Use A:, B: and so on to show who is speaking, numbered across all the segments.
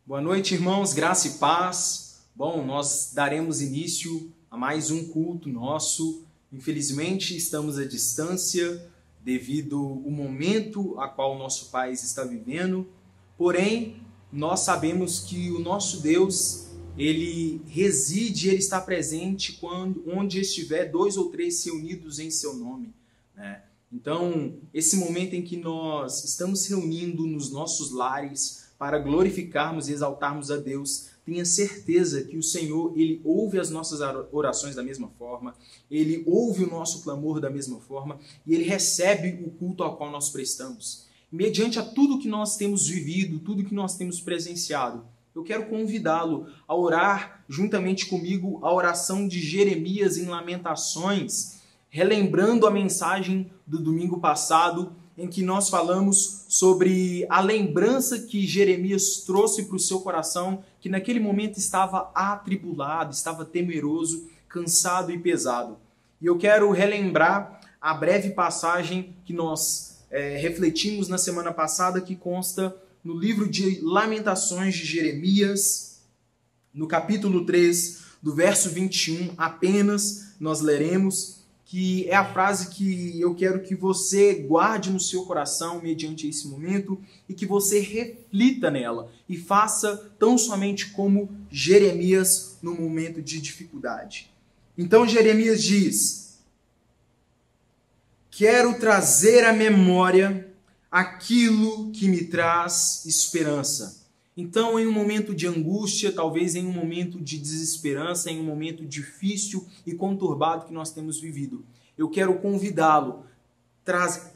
A: Boa noite, irmãos, graça e paz. Bom, nós daremos início a mais um culto nosso. Infelizmente, estamos à distância devido ao momento a qual o nosso país está vivendo. Porém, nós sabemos que o nosso Deus, ele reside, ele está presente onde estiver 2 ou 3 reunidos em seu nome, né? Então, esse momento em que nós estamos reunindo nos nossos lares para glorificarmos e exaltarmos a Deus, tenha certeza que o Senhor, ele ouve as nossas orações da mesma forma, ele ouve o nosso clamor da mesma forma e ele recebe o culto ao qual nós prestamos. Mediante a tudo que nós temos vivido, tudo que nós temos presenciado, eu quero convidá-lo a orar juntamente comigo a oração de Jeremias em Lamentações, relembrando a mensagem do domingo passado, em que nós falamos sobre a lembrança que Jeremias trouxe para o seu coração, que naquele momento estava atribulado, estava temeroso, cansado e pesado. E eu quero relembrar a breve passagem que nós refletimos na semana passada, que consta no livro de Lamentações de Jeremias, no capítulo 3, do verso 21, apenas nós leremos, que é a frase que eu quero que você guarde no seu coração mediante esse momento e que você reflita nela e faça tão somente como Jeremias no momento de dificuldade. Então Jeremias diz: quero trazer à memória aquilo que me traz esperança. Então, em um momento de angústia, talvez em um momento de desesperança, em um momento difícil e conturbado que nós temos vivido, eu quero convidá-lo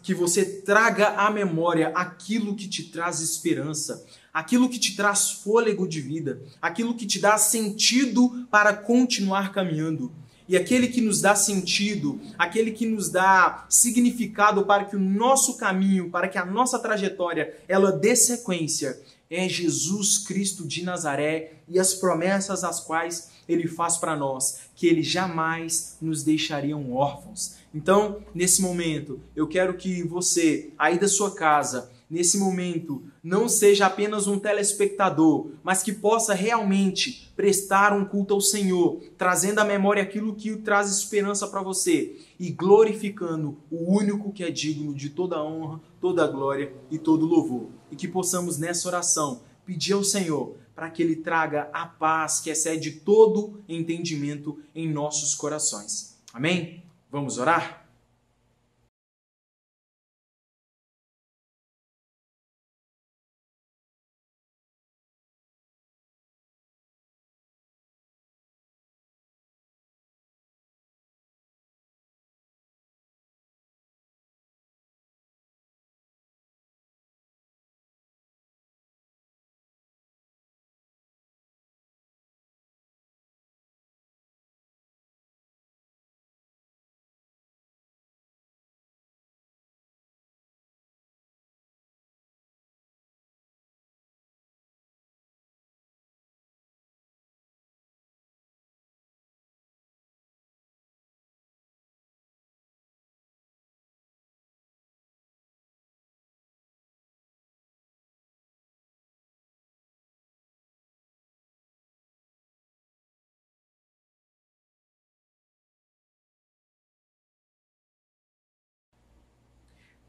A: que você traga à memória aquilo que te traz esperança, aquilo que te traz fôlego de vida, aquilo que te dá sentido para continuar caminhando. E aquele que nos dá sentido, aquele que nos dá significado para que o nosso caminho, para que a nossa trajetória, ela dê sequência, é Jesus Cristo de Nazaré e as promessas as quais ele faz para nós, que ele jamais nos deixaria órfãos. Então, nesse momento, eu quero que você, aí da sua casa, nesse momento, não seja apenas um telespectador, mas que possa realmente prestar um culto ao Senhor, trazendo à memória aquilo que traz esperança para você e glorificando o único que é digno de toda a honra, toda a glória e todo o louvor. E que possamos nessa oração pedir ao Senhor para que Ele traga a paz que excede todo entendimento em nossos corações. Amém? Vamos orar?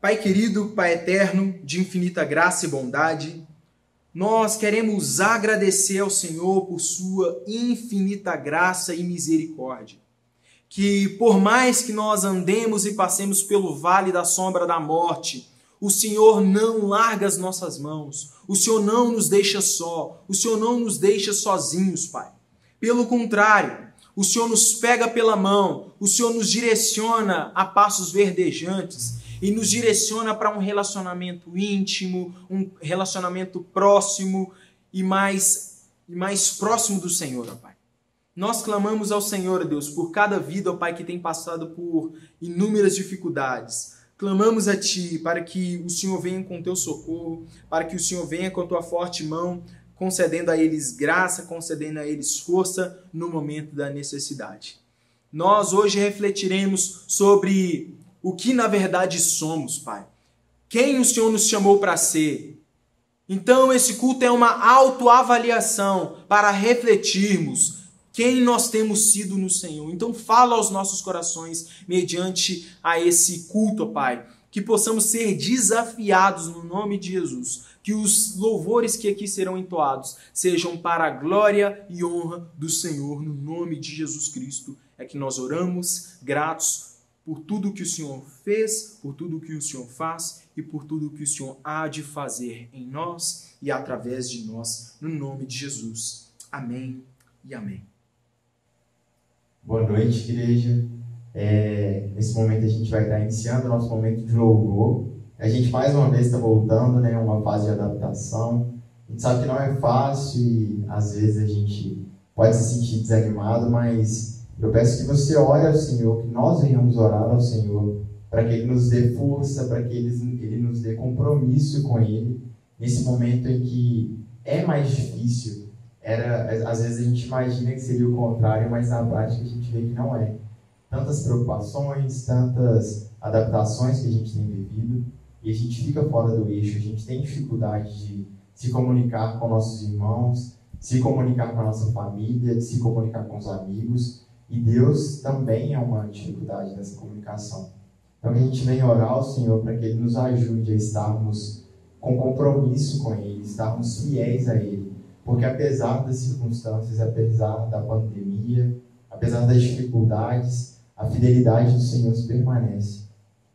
A: Pai querido, Pai eterno, de infinita graça e bondade, nós queremos agradecer ao Senhor por sua infinita graça e misericórdia. Que por mais que nós andemos e passemos pelo vale da sombra da morte, o Senhor não larga as nossas mãos, o Senhor não nos deixa só, o Senhor não nos deixa sozinhos, Pai. Pelo contrário, o Senhor nos pega pela mão, o Senhor nos direciona a passos verdejantes, e nos direciona para um relacionamento íntimo, um relacionamento próximo e mais próximo do Senhor, ó Pai. Nós clamamos ao Senhor, Deus, por cada vida, ó Pai, que tem passado por inúmeras dificuldades. Clamamos a Ti para que o Senhor venha com Teu socorro, para que o Senhor venha com a Tua forte mão, concedendo a eles graça, concedendo a eles força no momento da necessidade. Nós hoje refletiremos sobre o que na verdade somos, Pai. Quem o Senhor nos chamou para ser. Então esse culto é uma autoavaliação para refletirmos quem nós temos sido no Senhor. Então fala aos nossos corações mediante a esse culto, ó Pai, que possamos ser desafiados no nome de Jesus, que os louvores que aqui serão entoados sejam para a glória e honra do Senhor, no nome de Jesus Cristo. É que nós oramos, gratos por tudo que o Senhor fez, por tudo que o Senhor faz e por tudo que o Senhor há de fazer em nós e através de nós, no nome de Jesus. Amém e amém.
B: Boa noite, igreja. Nesse momento a gente vai estar iniciando o nosso momento de louvor. A gente mais uma vez está voltando, né, uma fase de adaptação. A gente sabe que não é fácil e às vezes a gente pode se sentir desanimado, mas eu peço que você ore ao Senhor, que nós venhamos orar ao Senhor, para que Ele nos dê força, para que Ele nos dê compromisso com Ele, nesse momento em que é mais difícil. Às vezes a gente imagina que seria o contrário, mas na prática a gente vê que não é. Tantas preocupações, tantas adaptações que a gente tem vivido, e a gente fica fora do eixo, a gente tem dificuldade de se comunicar com nossos irmãos, se comunicar com a nossa família, de se comunicar com os amigos, e Deus também é uma dificuldade dessa comunicação. Então que a gente venha orar ao Senhor para que Ele nos ajude a estarmos com compromisso com Ele, estarmos fiéis a Ele, porque apesar das circunstâncias, apesar da pandemia, apesar das dificuldades, a fidelidade do Senhor permanece.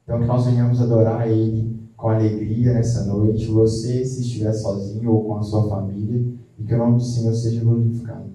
B: Então que nós venhamos adorar a Ele com alegria nessa noite, você se estiver sozinho ou com a sua família, e que o nome do Senhor seja glorificado.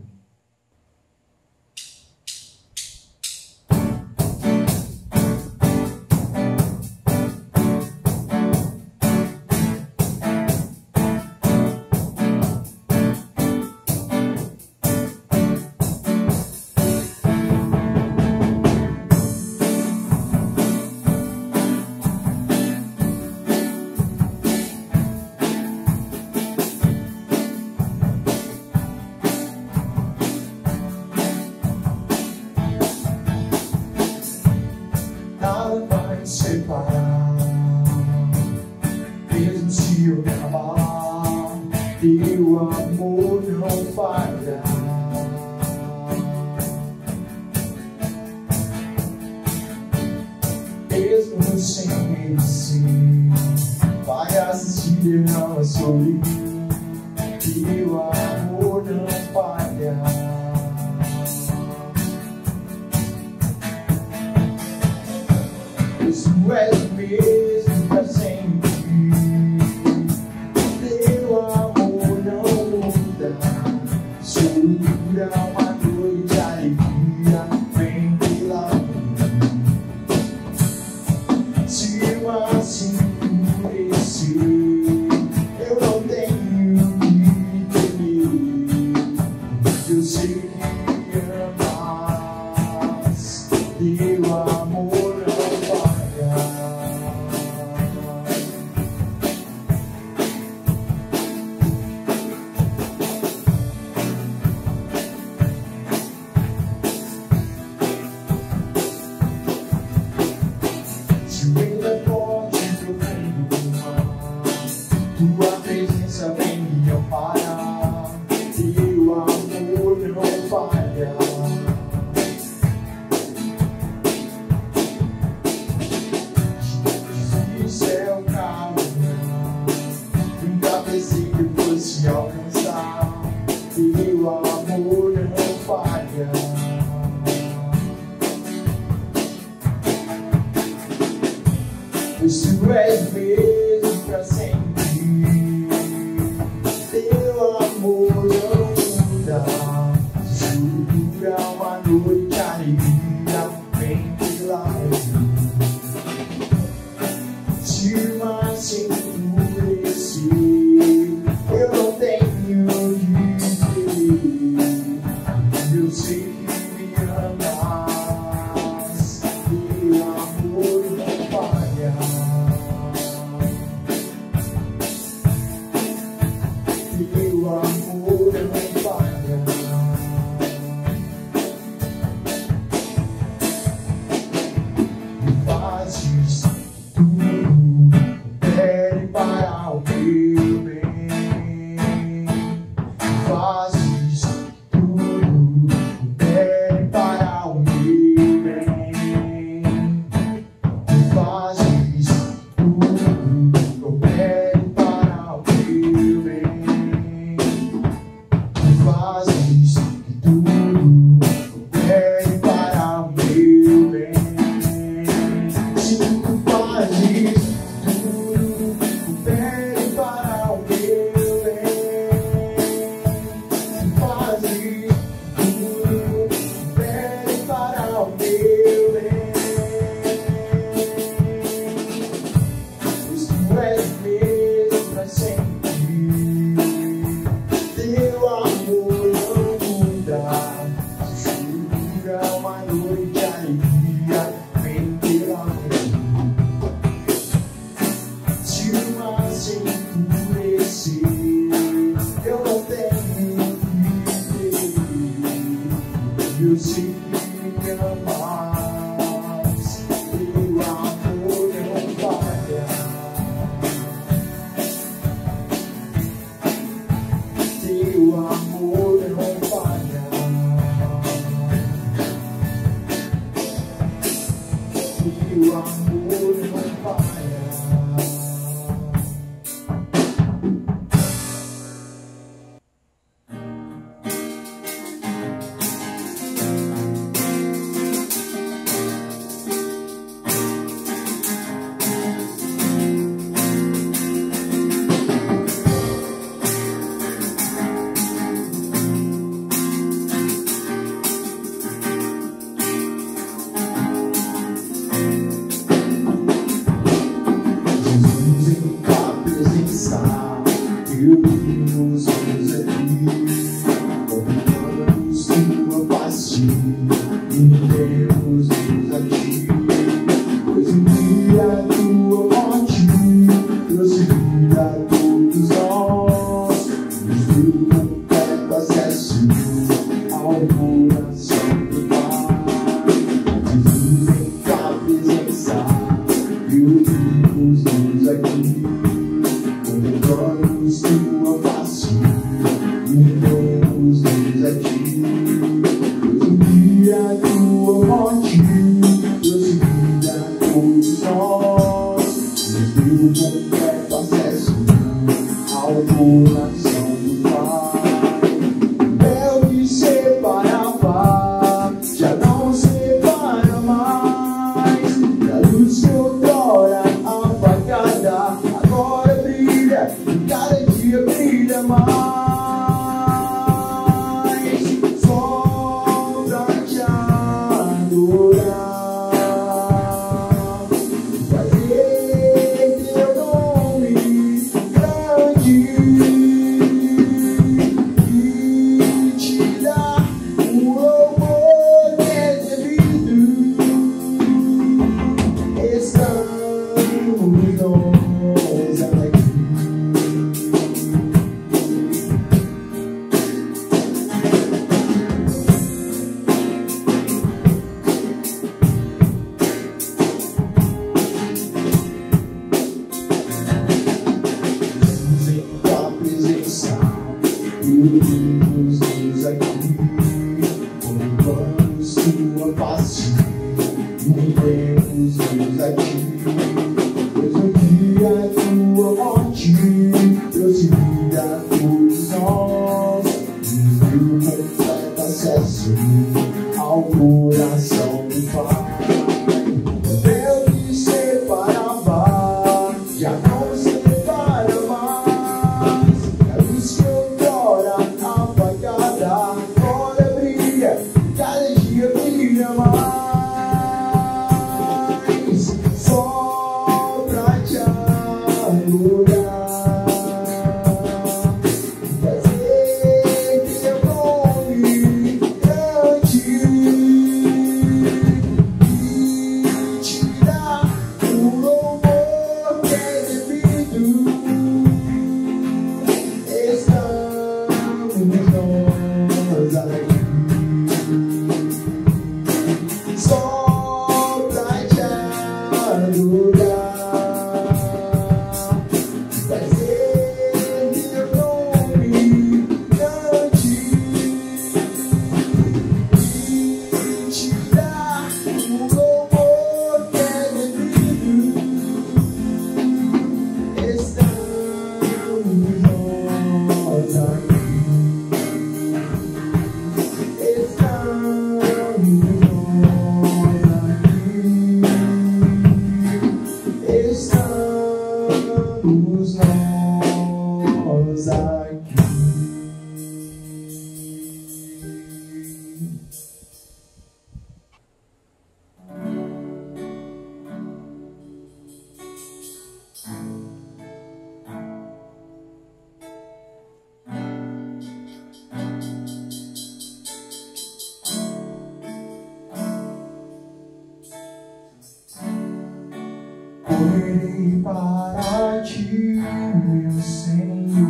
C: Orei para ti, meu Senhor,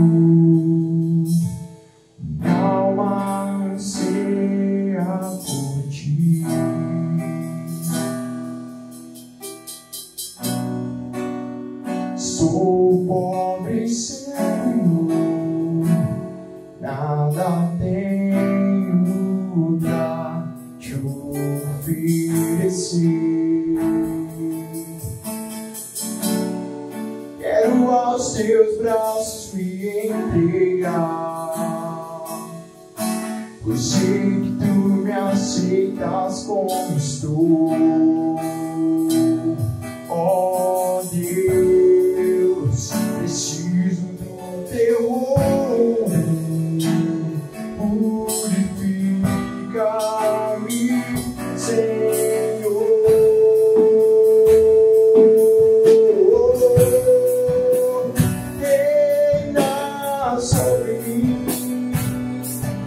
C: minha alma anseia por nada tenho pra te oferecer. Quero aos teus braços me entregar, pois sei que tu me aceitas como estou. Ó Deus, preciso do teu ouro, purifica-me, Senhor. Reina sobre mim,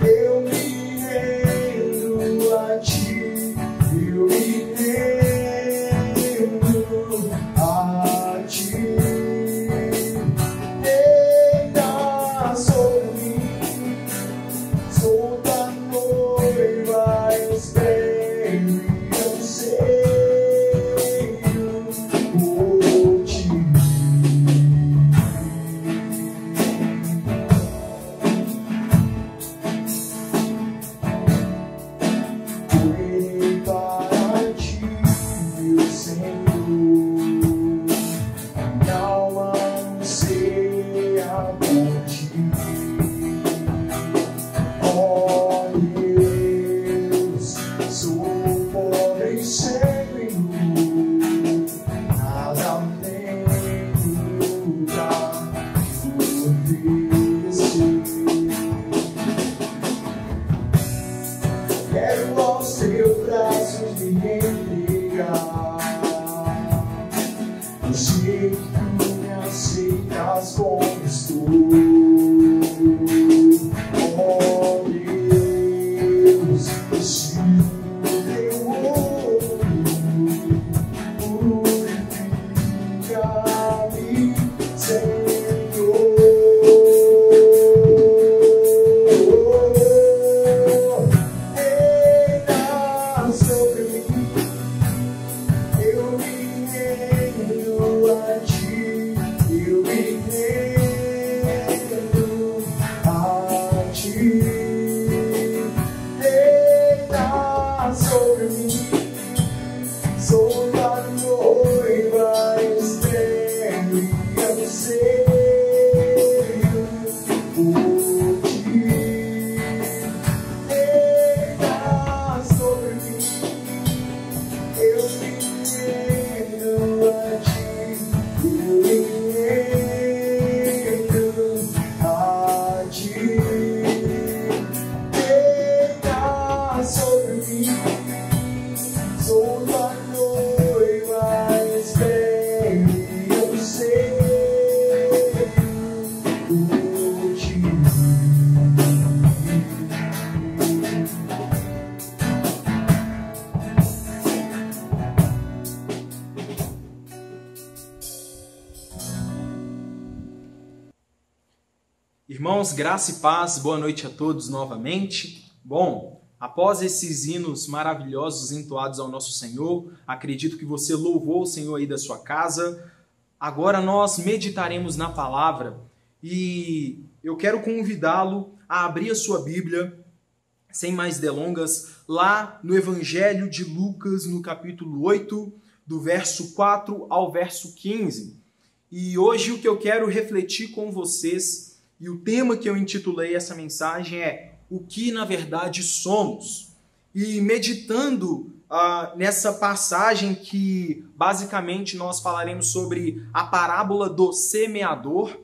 C: eu me rendo a ti, eu me rendo a ti. Reina sobre mim, sou da noiva, espero e anseio por ti. Correrei para ti, meu Senhor, minha alma anseia por ti. Ó Deus, sou pobre e cego e nu, nada tenho pra te oferecer. Quero aos teus braços me entregar, eu sei que tu me aceitas como estou. Ó Deus, preciso do teu ouro, purifica-me, Senhor. Reina sobre mim, eu me rendo a ti, eu me rendo a ti. Reina sobre mim, sou da noiva, espero e anseio por ti. Reina sobre mim, eu me rendo a ti, eu me rendo a ti. Reina sobre mim, sou da noiva, espero e anseio por ti.
A: Irmãos, graça e paz, boa noite a todos novamente. Bom, após esses hinos maravilhosos entoados ao nosso Senhor, acredito que você louvou o Senhor aí da sua casa. Agora nós meditaremos na palavra e eu quero convidá-lo a abrir a sua Bíblia, sem mais delongas, lá no Evangelho de Lucas, no capítulo 8, do verso 4 ao verso 15. E hoje o que eu quero refletir com vocês, e o tema que eu intitulei essa mensagem é o que na verdade somos. E meditando nessa passagem que basicamente nós falaremos sobre a parábola do semeador,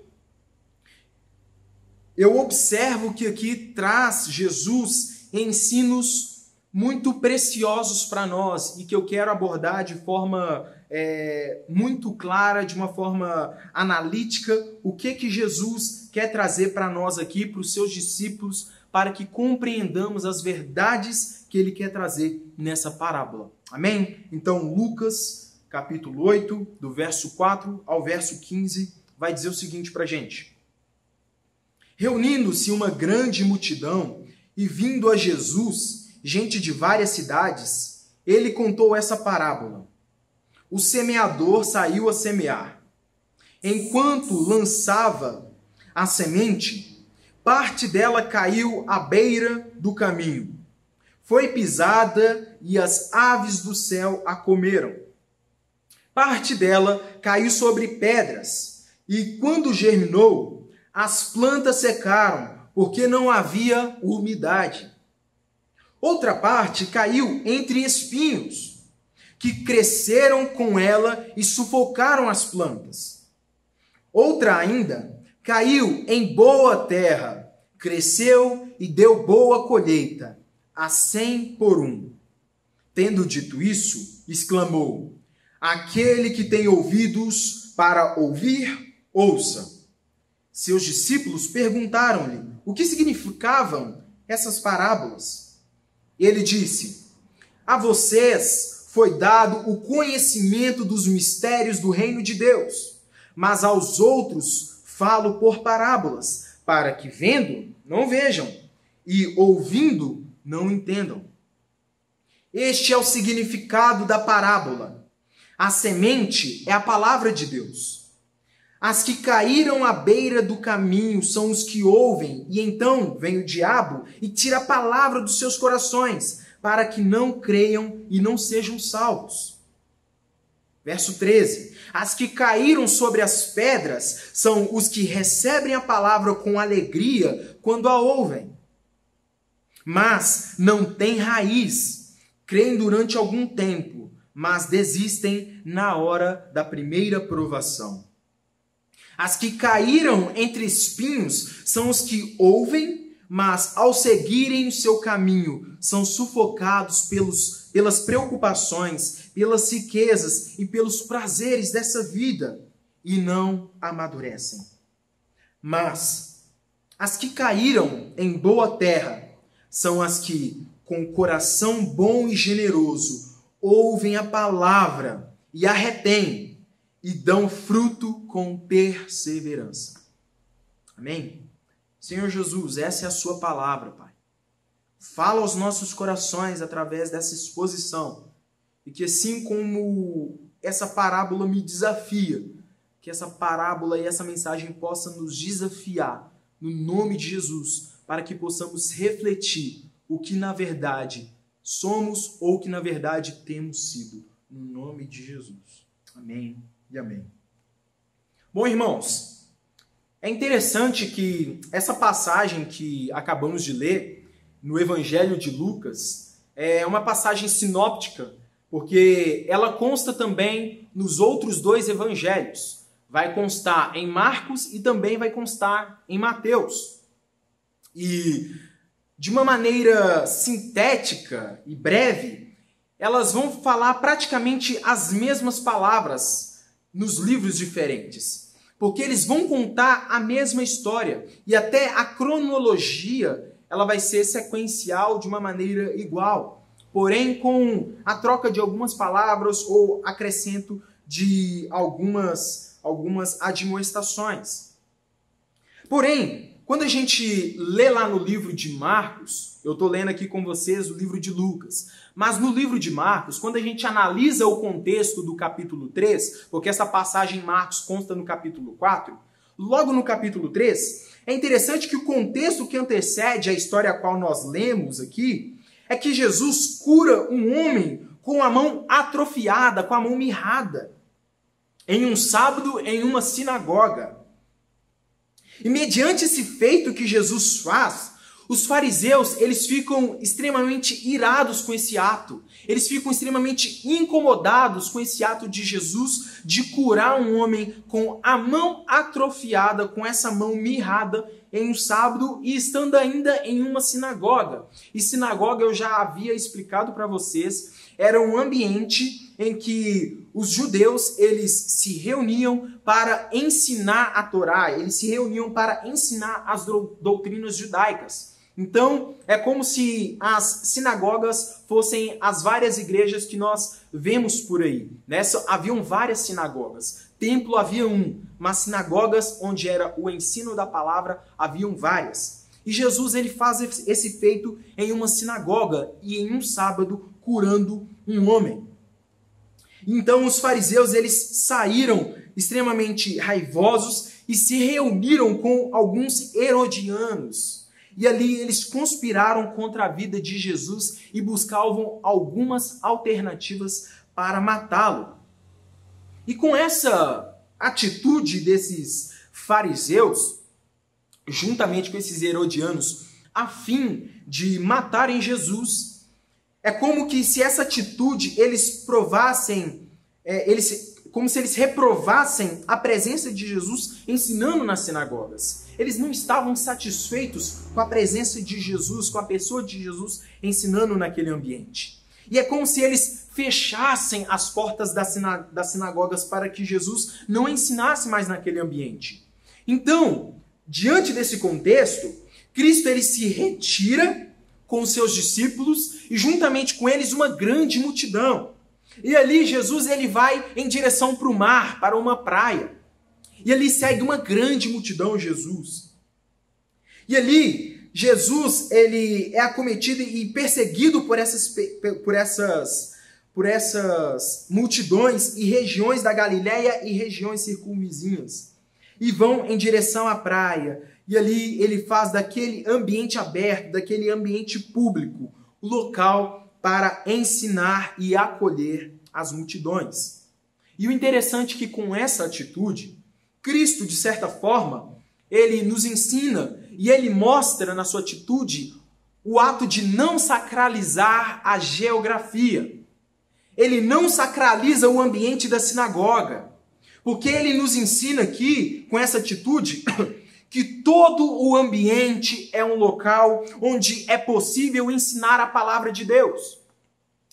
A: eu observo que aqui traz Jesus ensinos muito preciosos para nós e que eu quero abordar de forma muito clara, de uma forma analítica, o que Jesus quer trazer para nós aqui, para os seus discípulos, para que compreendamos as verdades que ele quer trazer nessa parábola. Amém? Então, Lucas, capítulo 8, do verso 4 ao verso 15, vai dizer o seguinte para a gente. Reunindo-se uma grande multidão e vindo a Jesus, gente de várias cidades, ele contou essa parábola. O semeador saiu a semear. Enquanto lançava a semente, parte dela caiu à beira do caminho. Foi pisada e as aves do céu a comeram. Parte dela caiu sobre pedras, e quando germinou, as plantas secaram, porque não havia umidade. Outra parte caiu entre espinhos, que cresceram com ela e sufocaram as plantas. Outra ainda caiu em boa terra, cresceu e deu boa colheita, a 100 por 1. Tendo dito isso, exclamou: aquele que tem ouvidos para ouvir, ouça. Seus discípulos perguntaram-lhe o que significavam essas parábolas. Ele disse: a vocês foi dado o conhecimento dos mistérios do reino de Deus, mas aos outros falo por parábolas, para que vendo, não vejam, e ouvindo, não entendam. Este é o significado da parábola. A semente é a palavra de Deus. As que caíram à beira do caminho são os que ouvem, e então vem o diabo e tira a palavra dos seus corações, para que não creiam e não sejam salvos. Verso 13. As que caíram sobre as pedras são os que recebem a palavra com alegria quando a ouvem, mas não têm raiz, creem durante algum tempo, mas desistem na hora da primeira provação. As que caíram entre espinhos são os que ouvem, mas ao seguirem o seu caminho, são sufocados pelas preocupações, pelas riquezas e pelos prazeres dessa vida e não amadurecem. Mas as que caíram em boa terra são as que, com coração bom e generoso, ouvem a palavra e a retêm e dão fruto com perseverança. Amém? Senhor Jesus, essa é a sua palavra, Pai. Fala aos nossos corações através dessa exposição. E que assim como essa parábola me desafia, que essa parábola e essa mensagem possa nos desafiar, no nome de Jesus, para que possamos refletir o que na verdade somos ou o que na verdade temos sido. No nome de Jesus. Amém e amém. Bom, irmãos, é interessante que essa passagem que acabamos de ler no Evangelho de Lucas é uma passagem sinóptica, porque ela consta também nos outros dois evangelhos. Vai constar em Marcos e também vai constar em Mateus. E de uma maneira sintética e breve, elas vão falar praticamente as mesmas palavras nos livros diferentes, porque eles vão contar a mesma história e até a cronologia ela vai ser sequencial de uma maneira igual, porém com a troca de algumas palavras ou acrescento de algumas admoestações. Porém, quando a gente lê lá no livro de Marcos, eu estou lendo aqui com vocês o livro de Lucas, mas no livro de Marcos, quando a gente analisa o contexto do capítulo 3, porque essa passagem em Marcos consta no capítulo 4, logo no capítulo 3, é interessante que o contexto que antecede a história a qual nós lemos aqui é que Jesus cura um homem com a mão atrofiada, com a mão mirrada, em um sábado em uma sinagoga. E mediante esse feito que Jesus faz, os fariseus, eles ficam extremamente irados com esse ato. Eles ficam extremamente incomodados com esse ato de Jesus de curar um homem com a mão atrofiada, com essa mão mirrada em um sábado e estando ainda em uma sinagoga. E sinagoga, eu já havia explicado para vocês, era um ambiente em que os judeus, eles se reuniam para ensinar a Torá, eles se reuniam para ensinar as doutrinas judaicas. Então, é como se as sinagogas fossem as várias igrejas que nós vemos por aí. Haviam várias sinagogas. Templo havia um, mas sinagogas onde era o ensino da palavra haviam várias. E Jesus ele faz esse feito em uma sinagoga e em um sábado curando um homem. Então os fariseus eles saíram extremamente raivosos e se reuniram com alguns herodianos. E ali eles conspiraram contra a vida de Jesus e buscavam algumas alternativas para matá-lo. E com essa atitude desses fariseus, juntamente com esses herodianos, a fim de matarem Jesus, é como que se essa atitude eles provassem, como se eles reprovassem a presença de Jesus ensinando nas sinagogas. Eles não estavam satisfeitos com a presença de Jesus, com a pessoa de Jesus ensinando naquele ambiente. E é como se eles fechassem as portas das sinagogas para que Jesus não ensinasse mais naquele ambiente. Então, diante desse contexto, Cristo ele se retira com os seus discípulos e juntamente com eles uma grande multidão. E ali Jesus ele vai em direção para o mar, para uma praia. E ali segue uma grande multidão Jesus. E ali Jesus ele é acometido e perseguido por essas multidões e regiões da Galileia e regiões circunvizinhas. E vão em direção à praia. E ali ele faz daquele ambiente aberto, daquele ambiente público, o local para ensinar e acolher as multidões. E o interessante é que com essa atitude, Cristo, de certa forma, ele nos ensina e ele mostra na sua atitude o ato de não sacralizar a geografia. Ele não sacraliza o ambiente da sinagoga, porque ele nos ensina aqui, com essa atitude, que todo o ambiente é um local onde é possível ensinar a palavra de Deus.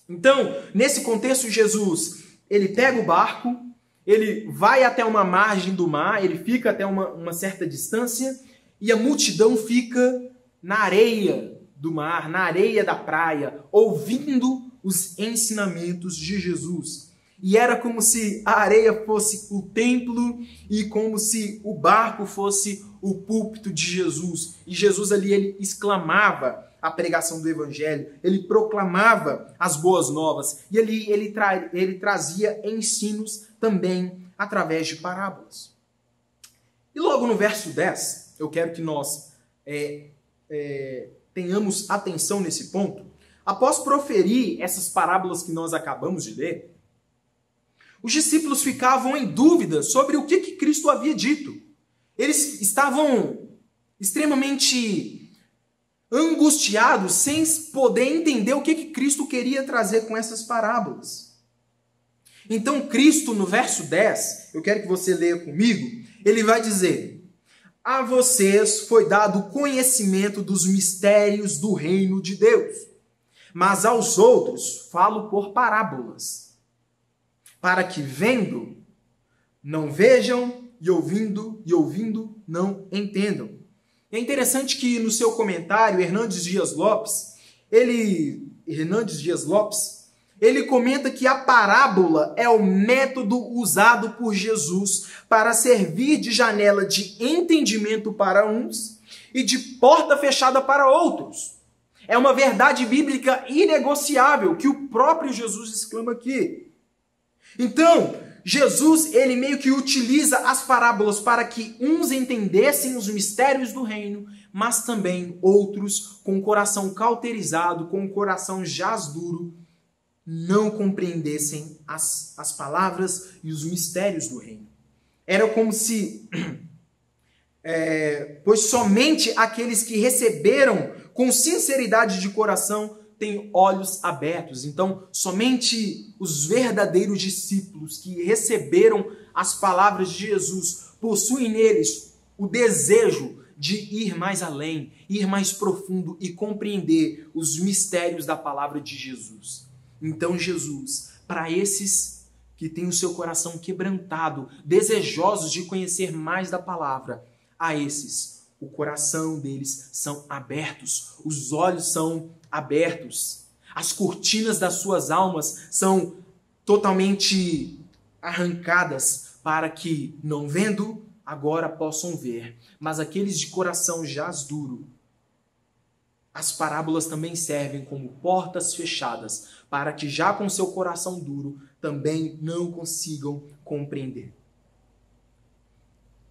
A: Então, nesse contexto, Jesus, ele pega o barco, ele vai até uma margem do mar, ele fica até uma certa distância, e a multidão fica na areia do mar, na areia da praia, ouvindo os ensinamentos de Jesus. E era como se a areia fosse o templo e como se o barco fosse o púlpito de Jesus. E Jesus ali, ele exclamava a pregação do evangelho, ele proclamava as boas novas e ali ele trazia ensinos também através de parábolas. E logo no verso 10, eu quero que nós tenhamos atenção nesse ponto. Após proferir essas parábolas que nós acabamos de ler, os discípulos ficavam em dúvida sobre o que Cristo havia dito. Eles estavam extremamente angustiados, sem poder entender o que Cristo queria trazer com essas parábolas. Então Cristo, no verso 10, eu quero que você leia comigo, ele vai dizer: a vocês foi dado conhecimento dos mistérios do reino de Deus, mas aos outros falo por parábolas, para que vendo, não vejam, e ouvindo, não entendam. É interessante que no seu comentário, Hernandes Dias Lopes, ele comenta que a parábola é o método usado por Jesus para servir de janela de entendimento para uns e de porta fechada para outros. É uma verdade bíblica inegociável que o próprio Jesus exclama aqui. Então, Jesus, ele meio que utiliza as parábolas para que uns entendessem os mistérios do reino, mas também outros, com o coração cauterizado, com o coração jaz duro, não compreendessem as palavras e os mistérios do reino. Era como se, pois somente aqueles que receberam com sinceridade de coração têm olhos abertos. Então, somente os verdadeiros discípulos que receberam as palavras de Jesus possuem neles o desejo de ir mais além, ir mais profundo e compreender os mistérios da palavra de Jesus. Então, Jesus, para esses que têm o seu coração quebrantado, desejosos de conhecer mais da palavra, a esses, o coração deles são abertos, os olhos são abertos, as cortinas das suas almas são totalmente arrancadas para que, não vendo, agora possam ver. Mas aqueles de coração jaz duro, as parábolas também servem como portas fechadas para que, já com seu coração duro, também não consigam compreender.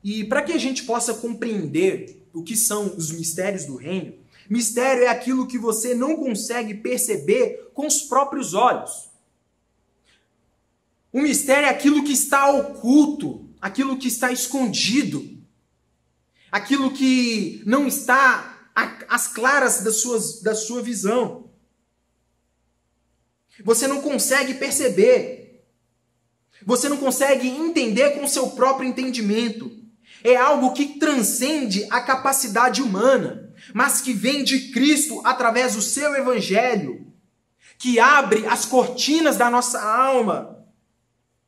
A: E para que a gente possa compreender o que são os mistérios do reino, mistério é aquilo que você não consegue perceber com os próprios olhos. O mistério é aquilo que está oculto, aquilo que está escondido, aquilo que não está às claras da sua visão. Você não consegue perceber. Você não consegue entender com o seu próprio entendimento. É algo que transcende a capacidade humana, mas que vem de Cristo através do seu evangelho, que abre as cortinas da nossa alma,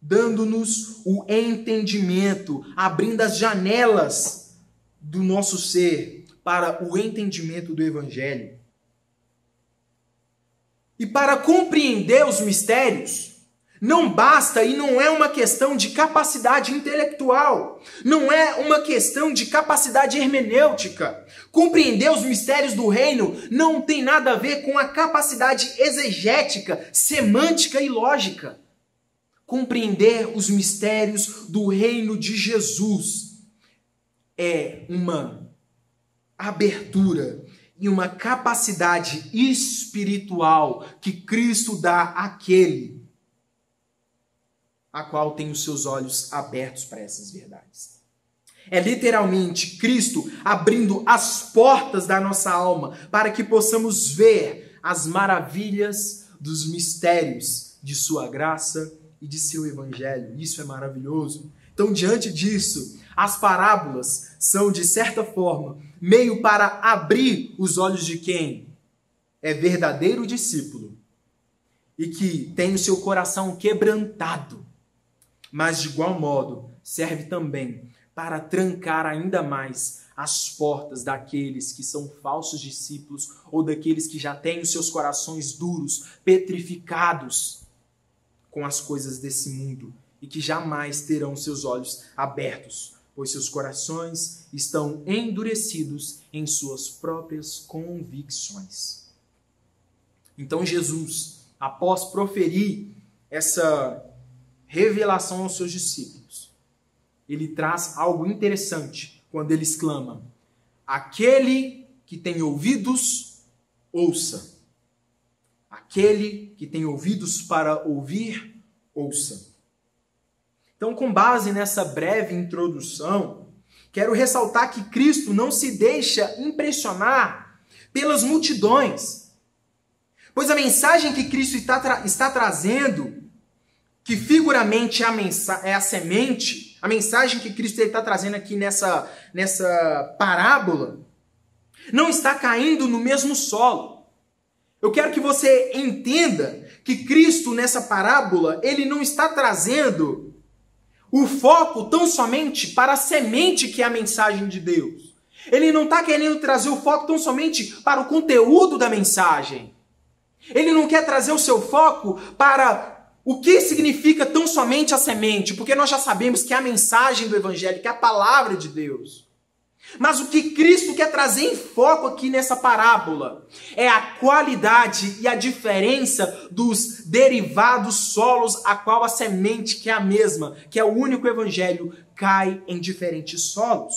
A: dando-nos o entendimento, abrindo as janelas do nosso ser para o entendimento do evangelho. E para compreender os mistérios, não basta e não é uma questão de capacidade intelectual, não é uma questão de capacidade hermenêutica. Compreender os mistérios do reino não tem nada a ver com a capacidade exegética, semântica e lógica. Compreender os mistérios do reino de Jesus é uma abertura e uma capacidade espiritual que Cristo dá àquele a qual tem os seus olhos abertos para essas verdades. É literalmente Cristo abrindo as portas da nossa alma para que possamos ver as maravilhas dos mistérios de sua graça e de seu evangelho. Isso é maravilhoso. Então, diante disso, as parábolas são, de certa forma, meio para abrir os olhos de quem é verdadeiro discípulo e que tem o seu coração quebrantado, mas de igual modo serve também para trancar ainda mais as portas daqueles que são falsos discípulos ou daqueles que já têm os seus corações duros, petrificados com as coisas desse mundo e que jamais terão seus olhos abertos, pois seus corações estão endurecidos em suas próprias convicções. Então Jesus, após proferir essa revelação aos seus discípulos, ele traz algo interessante quando ele exclama: aquele que tem ouvidos, ouça. Aquele que tem ouvidos para ouvir, ouça. Então, com base nessa breve introdução, quero ressaltar que Cristo não se deixa impressionar pelas multidões, pois a mensagem que Cristo está trazendo, que figuramente é a semente, a mensagem que Cristo está trazendo aqui nessa parábola, não está caindo no mesmo solo. Eu quero que você entenda que Cristo, nessa parábola, ele não está trazendo o foco tão somente para a semente que é a mensagem de Deus. Ele não está querendo trazer o foco tão somente para o conteúdo da mensagem. Ele não quer trazer o seu foco para o que significa tão somente a semente, porque nós já sabemos que é a mensagem do Evangelho, que é a palavra de Deus. Mas o que Cristo quer trazer em foco aqui nessa parábola é a qualidade e a diferença dos derivados solos a qual a semente, que é a mesma, que é o único evangelho, cai em diferentes solos.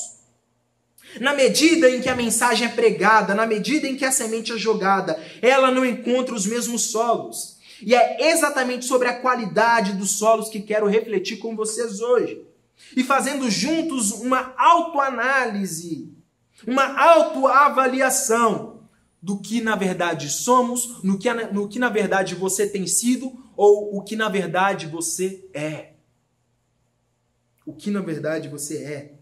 A: Na medida em que a mensagem é pregada, na medida em que a semente é jogada, ela não encontra os mesmos solos. E é exatamente sobre a qualidade dos solos que quero refletir com vocês hoje. E fazendo juntos uma autoanálise, uma autoavaliação do que na verdade somos, no que na verdade você tem sido ou o que na verdade você é. O que na verdade você é.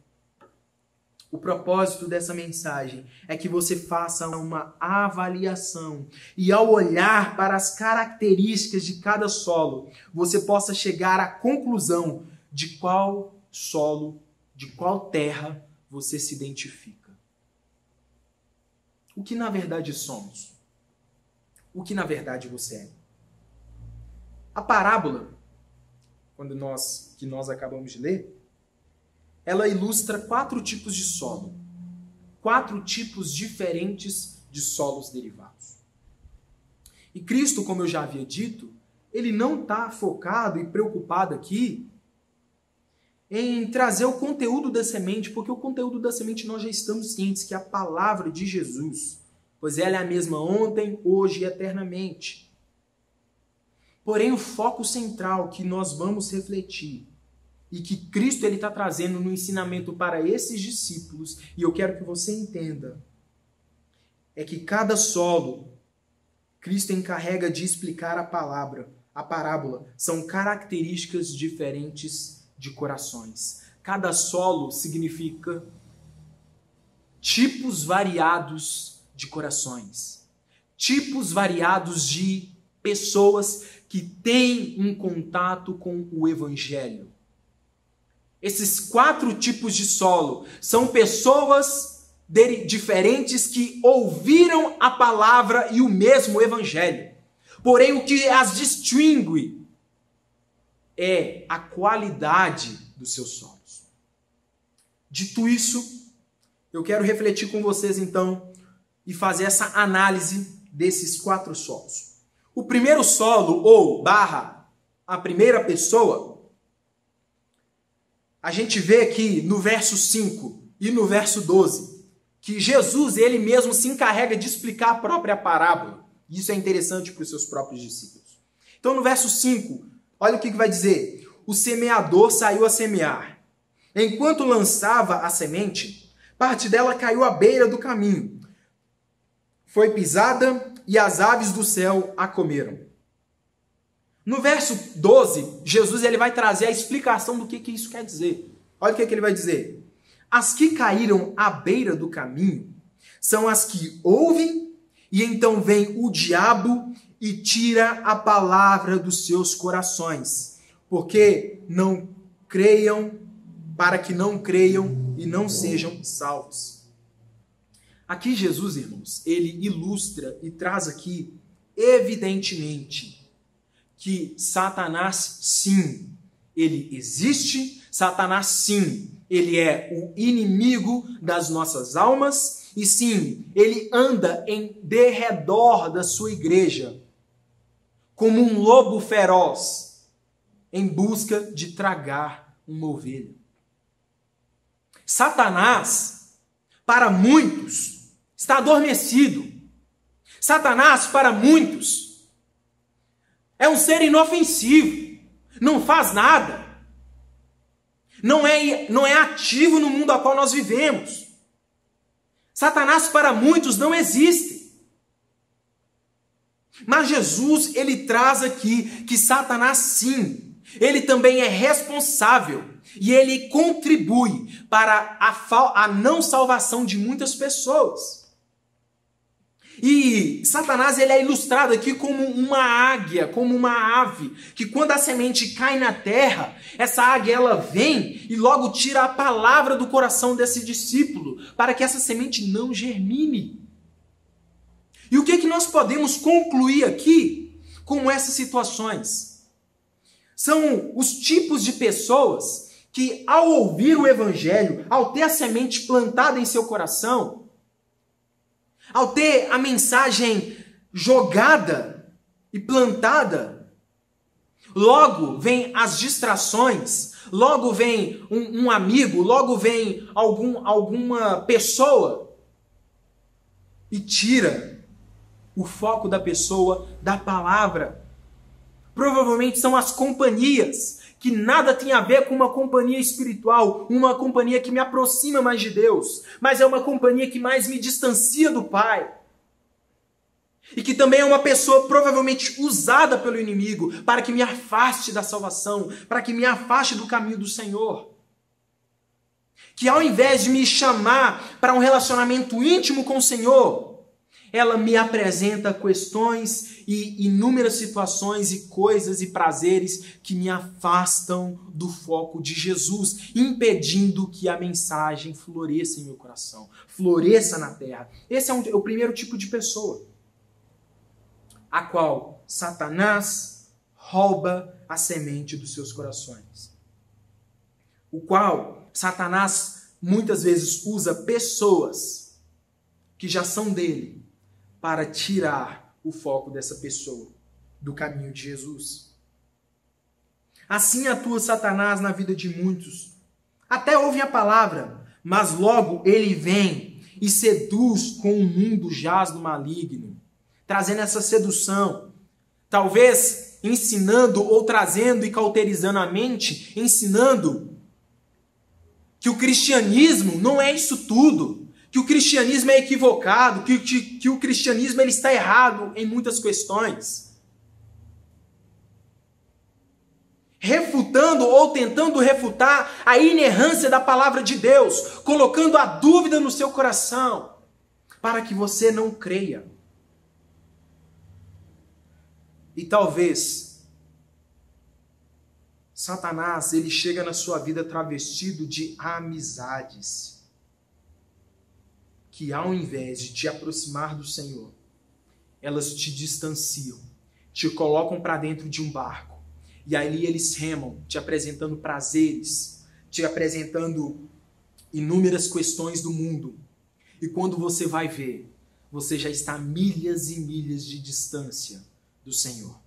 A: O propósito dessa mensagem é que você faça uma avaliação e ao olhar para as características de cada solo, você possa chegar à conclusão de qual solo, de qual terra você se identifica. O que na verdade somos? O que na verdade você é? A parábola, que nós acabamos de ler, ela ilustra 4 tipos de solo. 4 tipos diferentes de solos derivados. E Cristo, como eu já havia dito, ele não está focado e preocupado aqui em trazer o conteúdo da semente, porque o conteúdo da semente nós já estamos cientes que é a palavra de Jesus, pois ela é a mesma ontem, hoje e eternamente. Porém, o foco central que nós vamos refletir e que Cristo está trazendo no ensinamento para esses discípulos, e eu quero que você entenda, é que cada solo, Cristo encarrega de explicar a parábola, são características diferentes de corações. Cada solo significa tipos variados de corações, tipos variados de pessoas que têm um contato com o Evangelho. Esses 4 tipos de solo são pessoas diferentes que ouviram a palavra e o mesmo Evangelho. Porém, o que as distingue é a qualidade dos seus solos. Dito isso, eu quero refletir com vocês então e fazer essa análise desses 4 solos. O primeiro solo, ou a primeira pessoa, a gente vê aqui no verso 5 e no verso 12, que Jesus, ele mesmo se encarrega de explicar a própria parábola. Isso é interessante para os seus próprios discípulos. Então, no verso 5, olha o que vai dizer. O semeador saiu a semear. Enquanto lançava a semente, parte dela caiu à beira do caminho. Foi pisada e as aves do céu a comeram. No verso 12, Jesus ele vai trazer a explicação do que isso quer dizer. Olha o que ele vai dizer. As que caíram à beira do caminho são as que ouvem e então vem o diabo e tira a palavra dos seus corações, porque não creiam, para que não creiam e não sejam salvos. Aqui Jesus, irmãos, ele ilustra e traz aqui, evidentemente, que Satanás, sim, ele existe, Satanás, sim, ele é o inimigo das nossas almas, e sim, ele anda em derredor da sua igreja, como um lobo feroz, em busca de tragar uma ovelha. Satanás, para muitos, está adormecido. Satanás, para muitos, é um ser inofensivo, não faz nada, não é ativo no mundo ao qual nós vivemos. Satanás para muitos não existe. Mas Jesus, ele traz aqui que Satanás sim, ele também é responsável e ele contribui para a não salvação de muitas pessoas. E Satanás ele é ilustrado aqui como uma águia, como uma ave, que quando a semente cai na terra, essa águia ela vem e logo tira a palavra do coração desse discípulo, para que essa semente não germine. E o que nós podemos concluir aqui com essas situações? São os tipos de pessoas que, ao ouvir o Evangelho, ao ter a semente plantada em seu coração, ao ter a mensagem jogada e plantada, logo vem as distrações, logo vem um amigo, logo vem alguma pessoa e tira o foco da pessoa da palavra. Provavelmente são as companhias, que nada tem a ver com uma companhia espiritual, uma companhia que me aproxima mais de Deus, mas é uma companhia que mais me distancia do Pai. E que também é uma pessoa provavelmente usada pelo inimigo para que me afaste da salvação, para que me afaste do caminho do Senhor. Que ao invés de me chamar para um relacionamento íntimo com o Senhor, ela me apresenta questões e inúmeras situações e coisas e prazeres que me afastam do foco de Jesus, impedindo que a mensagem floresça em meu coração, floresça na terra. Esse é o primeiro tipo de pessoa, a qual Satanás rouba a semente dos seus corações. O qual Satanás muitas vezes usa pessoas que já são dele, para tirar o foco dessa pessoa do caminho de Jesus. Assim atua Satanás na vida de muitos Até ouvem a palavra, mas logo ele vem e seduz com o mundo jaz do maligno, trazendo essa sedução, talvez ensinando ou trazendo e cauterizando a mente, ensinando que o cristianismo não é isso tudo, que o cristianismo é equivocado, que o cristianismo ele está errado em muitas questões. Refutando ou tentando refutar a inerrância da palavra de Deus, colocando a dúvida no seu coração, para que você não creia. E talvez Satanás ele chega na sua vida travestido de amizades, que ao invés de te aproximar do Senhor, elas te distanciam, te colocam para dentro de um barco. E ali eles remam, te apresentando prazeres, te apresentando inúmeras questões do mundo. E quando você vai ver, você já está a milhas e milhas de distância do Senhor.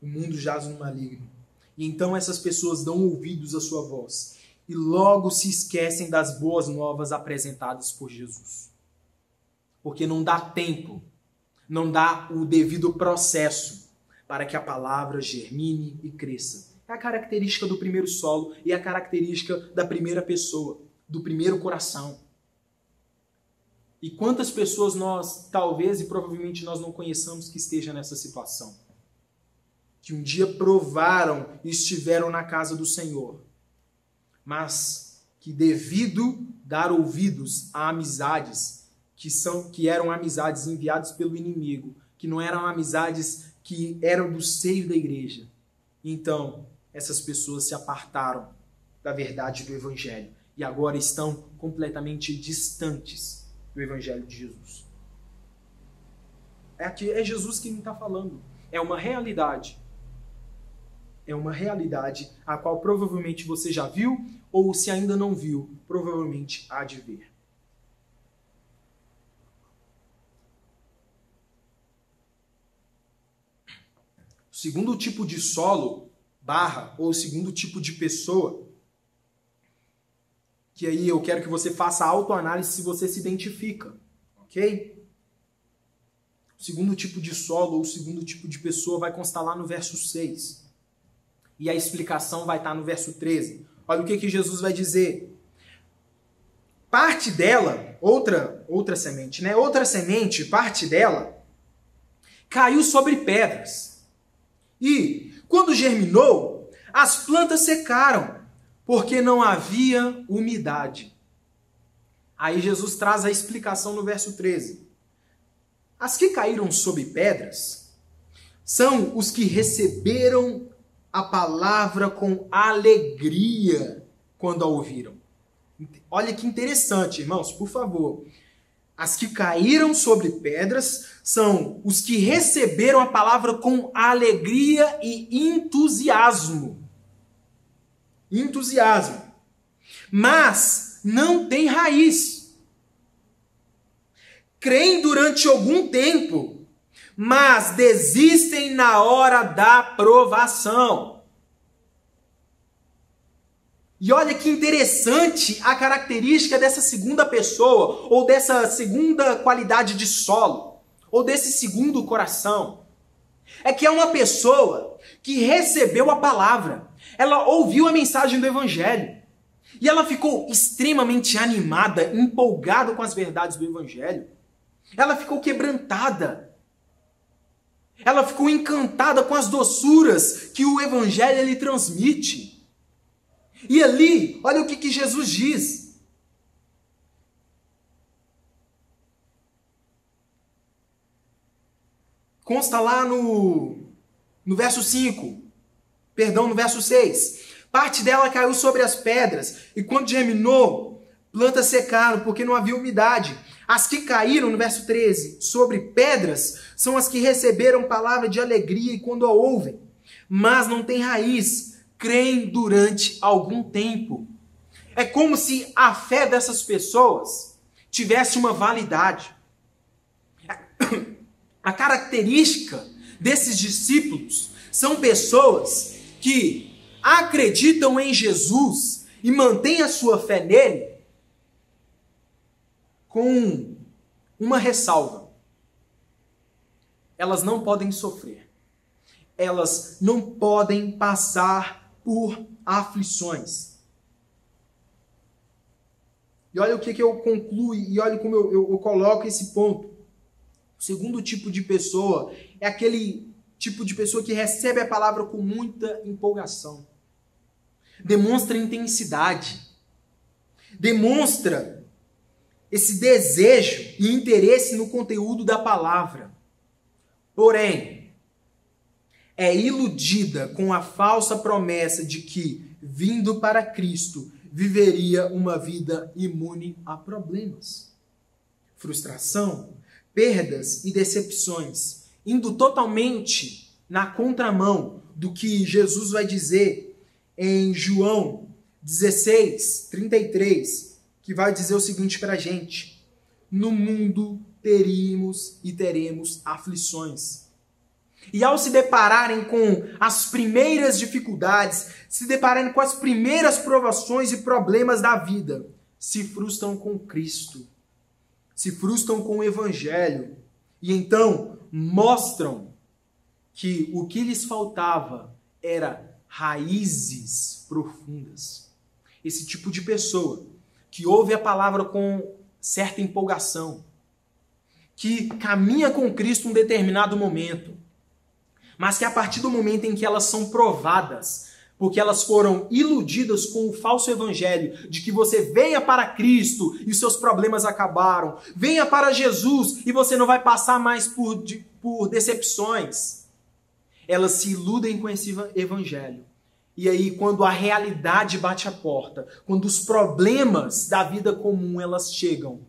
A: O mundo jaz no maligno. E então essas pessoas dão ouvidos à sua voz. E logo se esquecem das boas novas apresentadas por Jesus. Porque não dá tempo, não dá o devido processo para que a palavra germine e cresça. É a característica do primeiro solo e a característica da primeira pessoa, do primeiro coração. E quantas pessoas nós, talvez e provavelmente nós não conheçamos que estejam nessa situação? Que um dia provaram e estiveram na casa do Senhor, mas que devido dar ouvidos a amizades que eram amizades enviadas pelo inimigo, que não eram amizades que eram do seio da igreja, então essas pessoas se apartaram da verdade do Evangelho e agora estão completamente distantes do Evangelho de Jesus. É Jesus quem está falando. É uma realidade. É uma realidade a qual provavelmente você já viu, ou se ainda não viu, provavelmente há de ver. O segundo tipo de solo, ou segundo tipo de pessoa, que aí eu quero que você faça autoanálise se você se identifica, ok? O segundo tipo de solo, ou o segundo tipo de pessoa vai constar lá no verso 6. E a explicação vai estar no verso 13. Olha o que Jesus vai dizer. Parte dela, outra semente, né? Outra semente, parte dela, caiu sobre pedras. E, quando germinou, as plantas secaram, porque não havia umidade. Aí Jesus traz a explicação no verso 13. As que caíram sobre pedras são os que receberam a palavra com alegria quando a ouviram. Olha que interessante, irmãos, por favor. As que caíram sobre pedras são os que receberam a palavra com alegria e entusiasmo. Entusiasmo. Mas não tem raiz. Creem durante algum tempo, mas desistem na hora da provação. E olha que interessante a característica dessa segunda pessoa, ou dessa segunda qualidade de solo, ou desse segundo coração. É que é uma pessoa que recebeu a palavra, ela ouviu a mensagem do Evangelho, e ela ficou extremamente animada, empolgada com as verdades do Evangelho. Ela ficou quebrantada. Ela ficou encantada com as doçuras que o Evangelho ele transmite. E ali, olha o que Jesus diz. Consta lá no verso 5. Perdão, no verso 6. Parte dela caiu sobre as pedras, e quando germinou, plantas secaram, porque não havia umidade. As que caíram, no verso 13, sobre pedras, são as que receberam palavra de alegria e quando a ouvem, mas não têm raiz, creem durante algum tempo. É como se a fé dessas pessoas tivesse uma validade. A característica desses discípulos são pessoas que acreditam em Jesus e mantêm a sua fé nele com uma ressalva. Elas não podem sofrer. Elas não podem passar por aflições. E olha o que eu concluo e olha como eu coloco esse ponto. O segundo tipo de pessoa é aquele tipo de pessoa que recebe a palavra com muita empolgação. Demonstra intensidade. Demonstra esse desejo e interesse no conteúdo da palavra. Porém, é iludida com a falsa promessa de que, vindo para Cristo, viveria uma vida imune a problemas, frustração, perdas e decepções, indo totalmente na contramão do que Jesus vai dizer em João 16, 33, que vai dizer o seguinte para a gente: no mundo teríamos e teremos aflições. E ao se depararem com as primeiras dificuldades, se depararem com as primeiras provações e problemas da vida, se frustram com Cristo, se frustram com o Evangelho, e então mostram que o que lhes faltava era raízes profundas. Esse tipo de pessoa que ouve a palavra com certa empolgação, que caminha com Cristo em um determinado momento, mas que a partir do momento em que elas são provadas, porque elas foram iludidas com o falso evangelho de que você venha para Cristo e os seus problemas acabaram, venha para Jesus e você não vai passar mais por decepções, elas se iludem com esse evangelho. E aí, quando a realidade bate a porta, quando os problemas da vida comum elas chegam,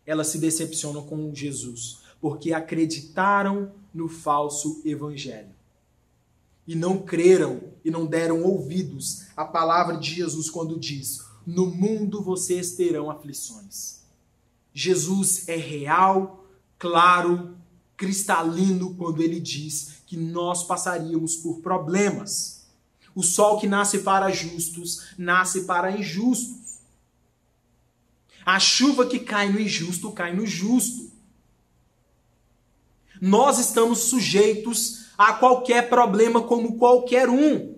A: elas se decepcionam com Jesus, porque acreditaram no falso evangelho. E não creram e não deram ouvidos à palavra de Jesus quando diz: no mundo vocês terão aflições. Jesus é real, claro, cristalino quando ele diz que nós passaríamos por problemas. O sol que nasce para justos, nasce para injustos. A chuva que cai no injusto, cai no justo. Nós estamos sujeitos a qualquer problema como qualquer um.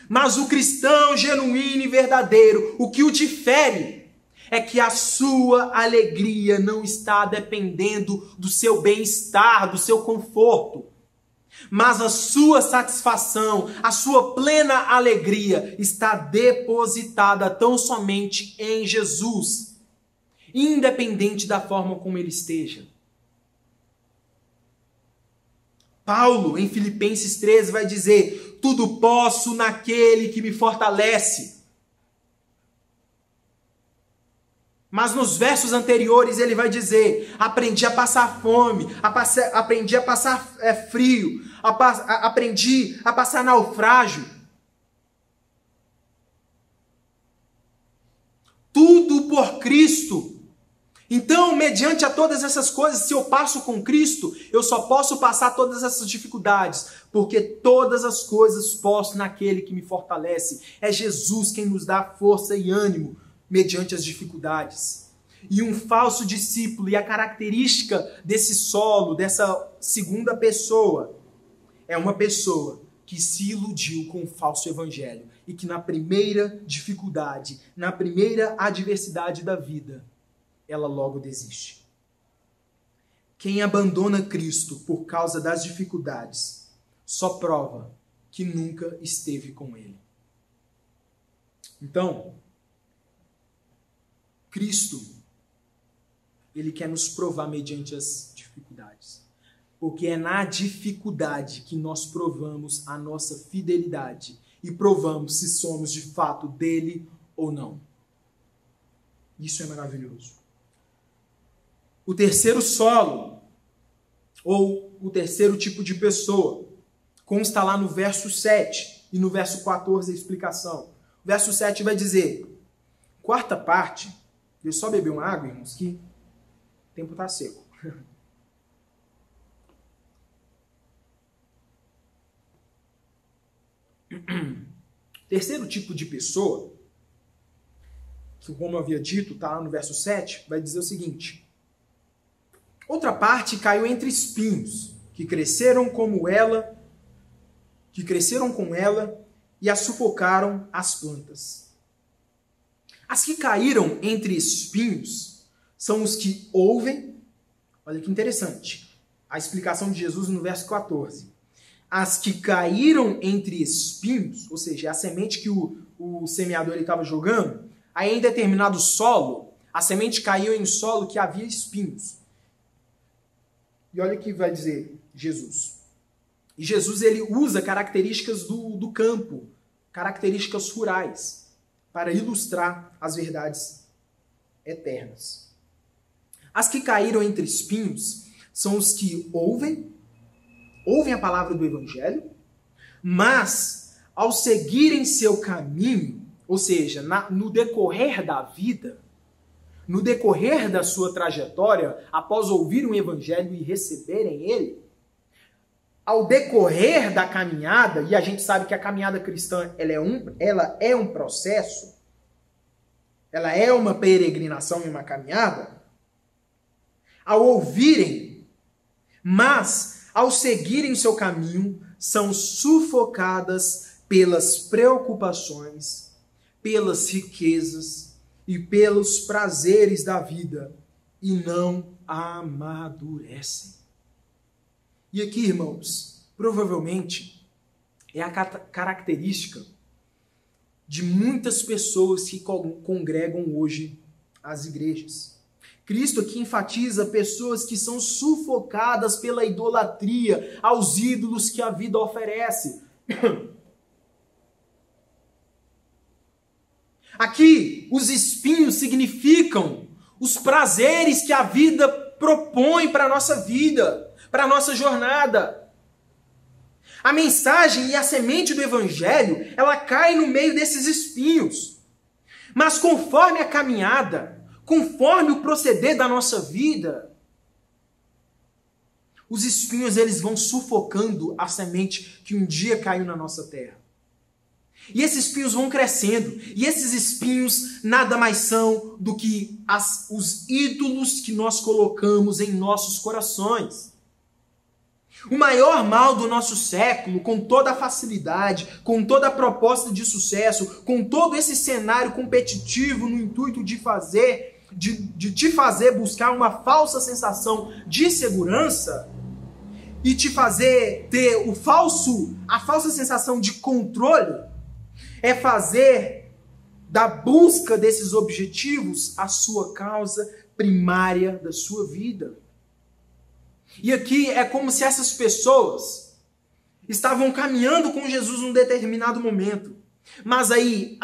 A: Mas o cristão genuíno e verdadeiro, o que o difere é que a sua alegria não está dependendo do seu bem-estar, do seu conforto. Mas a sua satisfação, a sua plena alegria está depositada tão somente em Jesus, independente da forma como ele esteja. Paulo, em Filipenses 13, vai dizer: tudo posso naquele que me fortalece. Mas nos versos anteriores ele vai dizer: aprendi a passar fome, aprendi a passar frio, aprendi a passar naufrágio. Tudo por Cristo. Então, mediante a todas essas coisas, se eu passo com Cristo, eu só posso passar todas essas dificuldades, porque todas as coisas posso naquele que me fortalece. É Jesus quem nos dá força e ânimo mediante as dificuldades. E um falso discípulo, e a característica desse solo, dessa segunda pessoa, é uma pessoa que se iludiu com o falso evangelho e que na primeira dificuldade, na primeira adversidade da vida, ela logo desiste. Quem abandona Cristo por causa das dificuldades só prova que nunca esteve com Ele. Então, Cristo, Ele quer nos provar mediante as dificuldades. Porque é na dificuldade que nós provamos a nossa fidelidade e provamos se somos de fato dele ou não. Isso é maravilhoso. O terceiro solo, ou o terceiro tipo de pessoa, consta lá no verso 7 e no verso 14 a explicação. O verso 7 vai dizer: quarta parte, deixa eu só beber uma água, irmãos, que o tempo está seco. terceiro tipo de pessoa, que como eu havia dito, está lá no verso 7, vai dizer o seguinte: outra parte caiu entre espinhos, que cresceram com ela e a sufocaram as plantas. As que caíram entre espinhos são os que ouvem. Olha que interessante. A explicação de Jesus no verso 14. As que caíram entre espinhos, ou seja, a semente que o semeador estava jogando, aí em determinado solo, a semente caiu em solo que havia espinhos. E olha o que vai dizer Jesus. E Jesus ele usa características do campo, características rurais, para ilustrar as verdades eternas. As que caíram entre espinhos são os que ouvem a palavra do Evangelho, mas ao seguirem seu caminho, ou seja, no decorrer da vida, no decorrer da sua trajetória, após ouvir o Evangelho e receberem ele, ao decorrer da caminhada, e a gente sabe que a caminhada cristã ela é um processo, ela é uma peregrinação e uma caminhada, ao ouvirem, mas ao seguirem seu caminho, são sufocadas pelas preocupações, pelas riquezas e pelos prazeres da vida e não amadurecem. E aqui, irmãos, provavelmente é a característica de muitas pessoas que congregam hoje as igrejas. Cristo aqui enfatiza pessoas que são sufocadas pela idolatria aos ídolos que a vida oferece. Aqui, os espinhos significam os prazeres que a vida propõe para a nossa vida, para a nossa jornada. A mensagem e a semente do Evangelho, ela cai no meio desses espinhos. Mas conforme a caminhada, conforme o proceder da nossa vida, os espinhos eles vão sufocando a semente que um dia caiu na nossa terra. E esses espinhos vão crescendo. E esses espinhos nada mais são do que os ídolos que nós colocamos em nossos corações. O maior mal do nosso século, com toda a facilidade, com toda a proposta de sucesso, com todo esse cenário competitivo no intuito de te fazer buscar uma falsa sensação de segurança e te fazer ter a falsa sensação de controle, é fazer da busca desses objetivos a sua causa primária da sua vida. E aqui é como se essas pessoas estavam caminhando com Jesus num determinado momento. Mas aí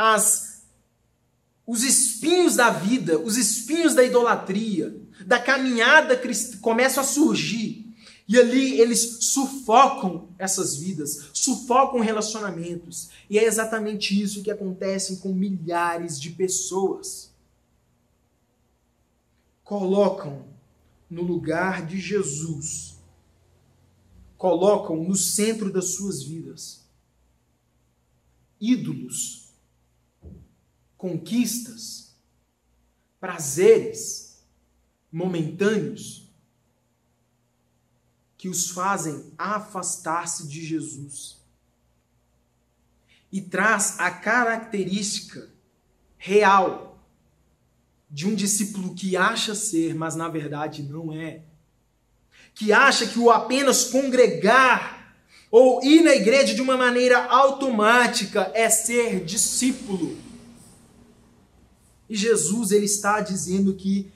A: os espinhos da vida, os espinhos da idolatria, da caminhada cristã começam a surgir. E ali eles sufocam essas vidas, sufocam relacionamentos. E é exatamente isso que acontece com milhares de pessoas. Colocam no lugar de Jesus, colocam no centro das suas vidas ídolos, conquistas, prazeres momentâneos que os fazem afastar-se de Jesus. E traz a característica real de um discípulo que acha ser, mas na verdade não é. Que acha que o apenas congregar ou ir na igreja de uma maneira automática é ser discípulo. E Jesus ele está dizendo que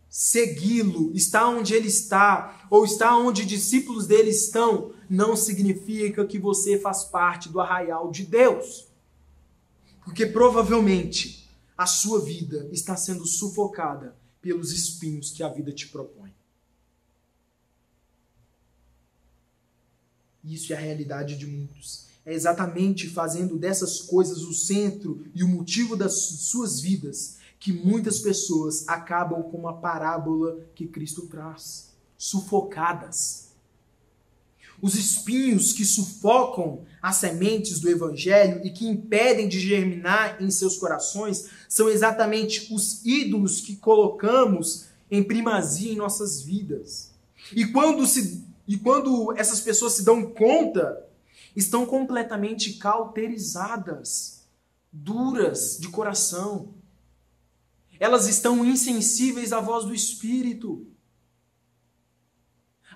A: segui-lo, está onde ele está, ou está onde discípulos dele estão, não significa que você faz parte do arraial de Deus. Porque provavelmente a sua vida está sendo sufocada pelos espinhos que a vida te propõe. Isso é a realidade de muitos. É exatamente fazendo dessas coisas o centro e o motivo das suas vidas que muitas pessoas acabam com a parábola que Cristo traz. Sufocadas. Os espinhos que sufocam as sementes do evangelho e que impedem de germinar em seus corações são exatamente os ídolos que colocamos em primazia em nossas vidas. E quando essas pessoas se dão conta, estão completamente cauterizadas, duras de coração. Elas estão insensíveis à voz do Espírito.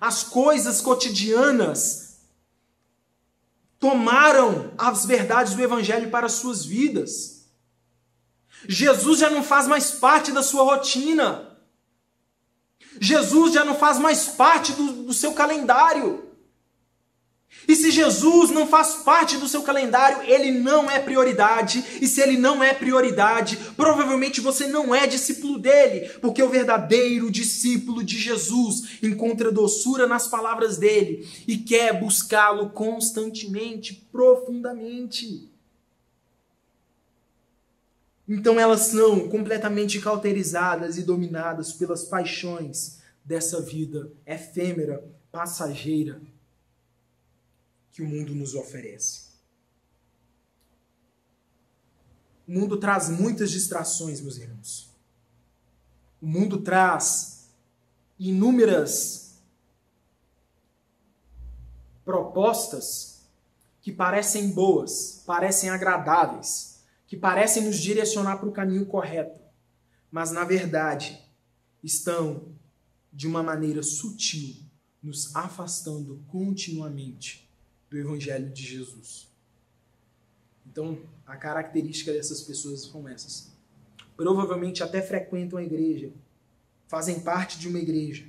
A: As coisas cotidianas tomaram as verdades do Evangelho para as suas vidas. Jesus já não faz mais parte da sua rotina. Jesus já não faz mais parte do seu calendário. E se Jesus não faz parte do seu calendário, ele não é prioridade. E se ele não é prioridade, provavelmente você não é discípulo dele. Porque o verdadeiro discípulo de Jesus encontra doçura nas palavras dele e quer buscá-lo constantemente, profundamente. Então elas são completamente cauterizadas e dominadas pelas paixões dessa vida efêmera, passageira, que o mundo nos oferece. O mundo traz muitas distrações, meus irmãos. O mundo traz inúmeras propostas que parecem boas, parecem agradáveis, que parecem nos direcionar para o caminho correto, mas na verdade estão de uma maneira sutil nos afastando continuamente do Evangelho de Jesus. Então, a característica dessas pessoas são essas. Provavelmente até frequentam a igreja, fazem parte de uma igreja,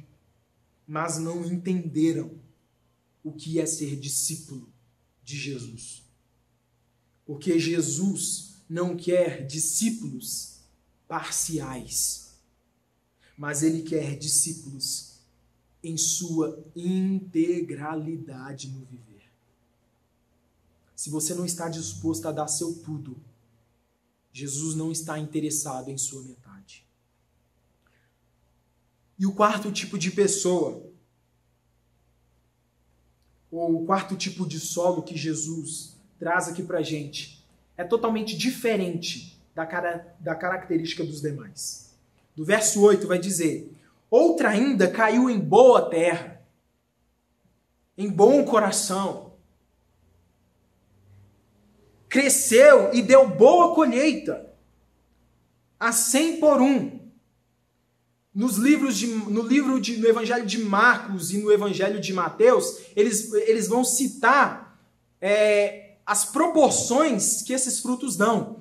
A: mas não entenderam o que é ser discípulo de Jesus. Porque Jesus não quer discípulos parciais, mas ele quer discípulos em sua integralidade no viver. Se você não está disposto a dar seu tudo, Jesus não está interessado em sua metade. E o quarto tipo de pessoa, ou o quarto tipo de solo que Jesus traz aqui pra gente, é totalmente diferente da característica dos demais. Do verso 8 vai dizer: outra ainda caiu em boa terra, em bom coração, cresceu e deu boa colheita, a 100 por 1. No Evangelho de Marcos e no Evangelho de Mateus, eles vão citar as proporções que esses frutos dão.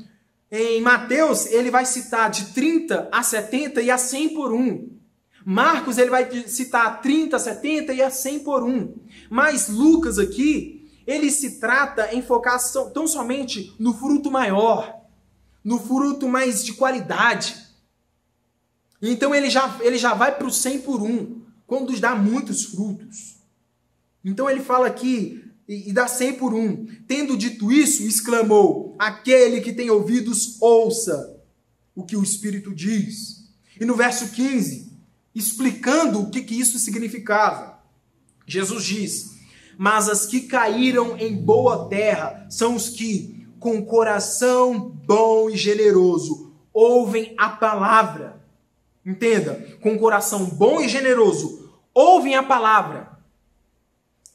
A: Em Mateus, ele vai citar de 30 a 70 e a 100 por 1. Marcos, ele vai citar 30, 70 e a 100 por 1. Mas Lucas aqui, ele se trata em focar tão somente no fruto maior, no fruto mais de qualidade. Então ele já vai para o 100 por 1, quando dá muitos frutos. Então ele fala aqui, e dá 100 por 1. Tendo dito isso, exclamou: aquele que tem ouvidos, ouça o que o Espírito diz. E no verso 15, explicando o que isso significava, Jesus diz: mas as que caíram em boa terra são os que, com coração bom e generoso, ouvem a palavra. Entenda, com coração bom e generoso, ouvem a palavra.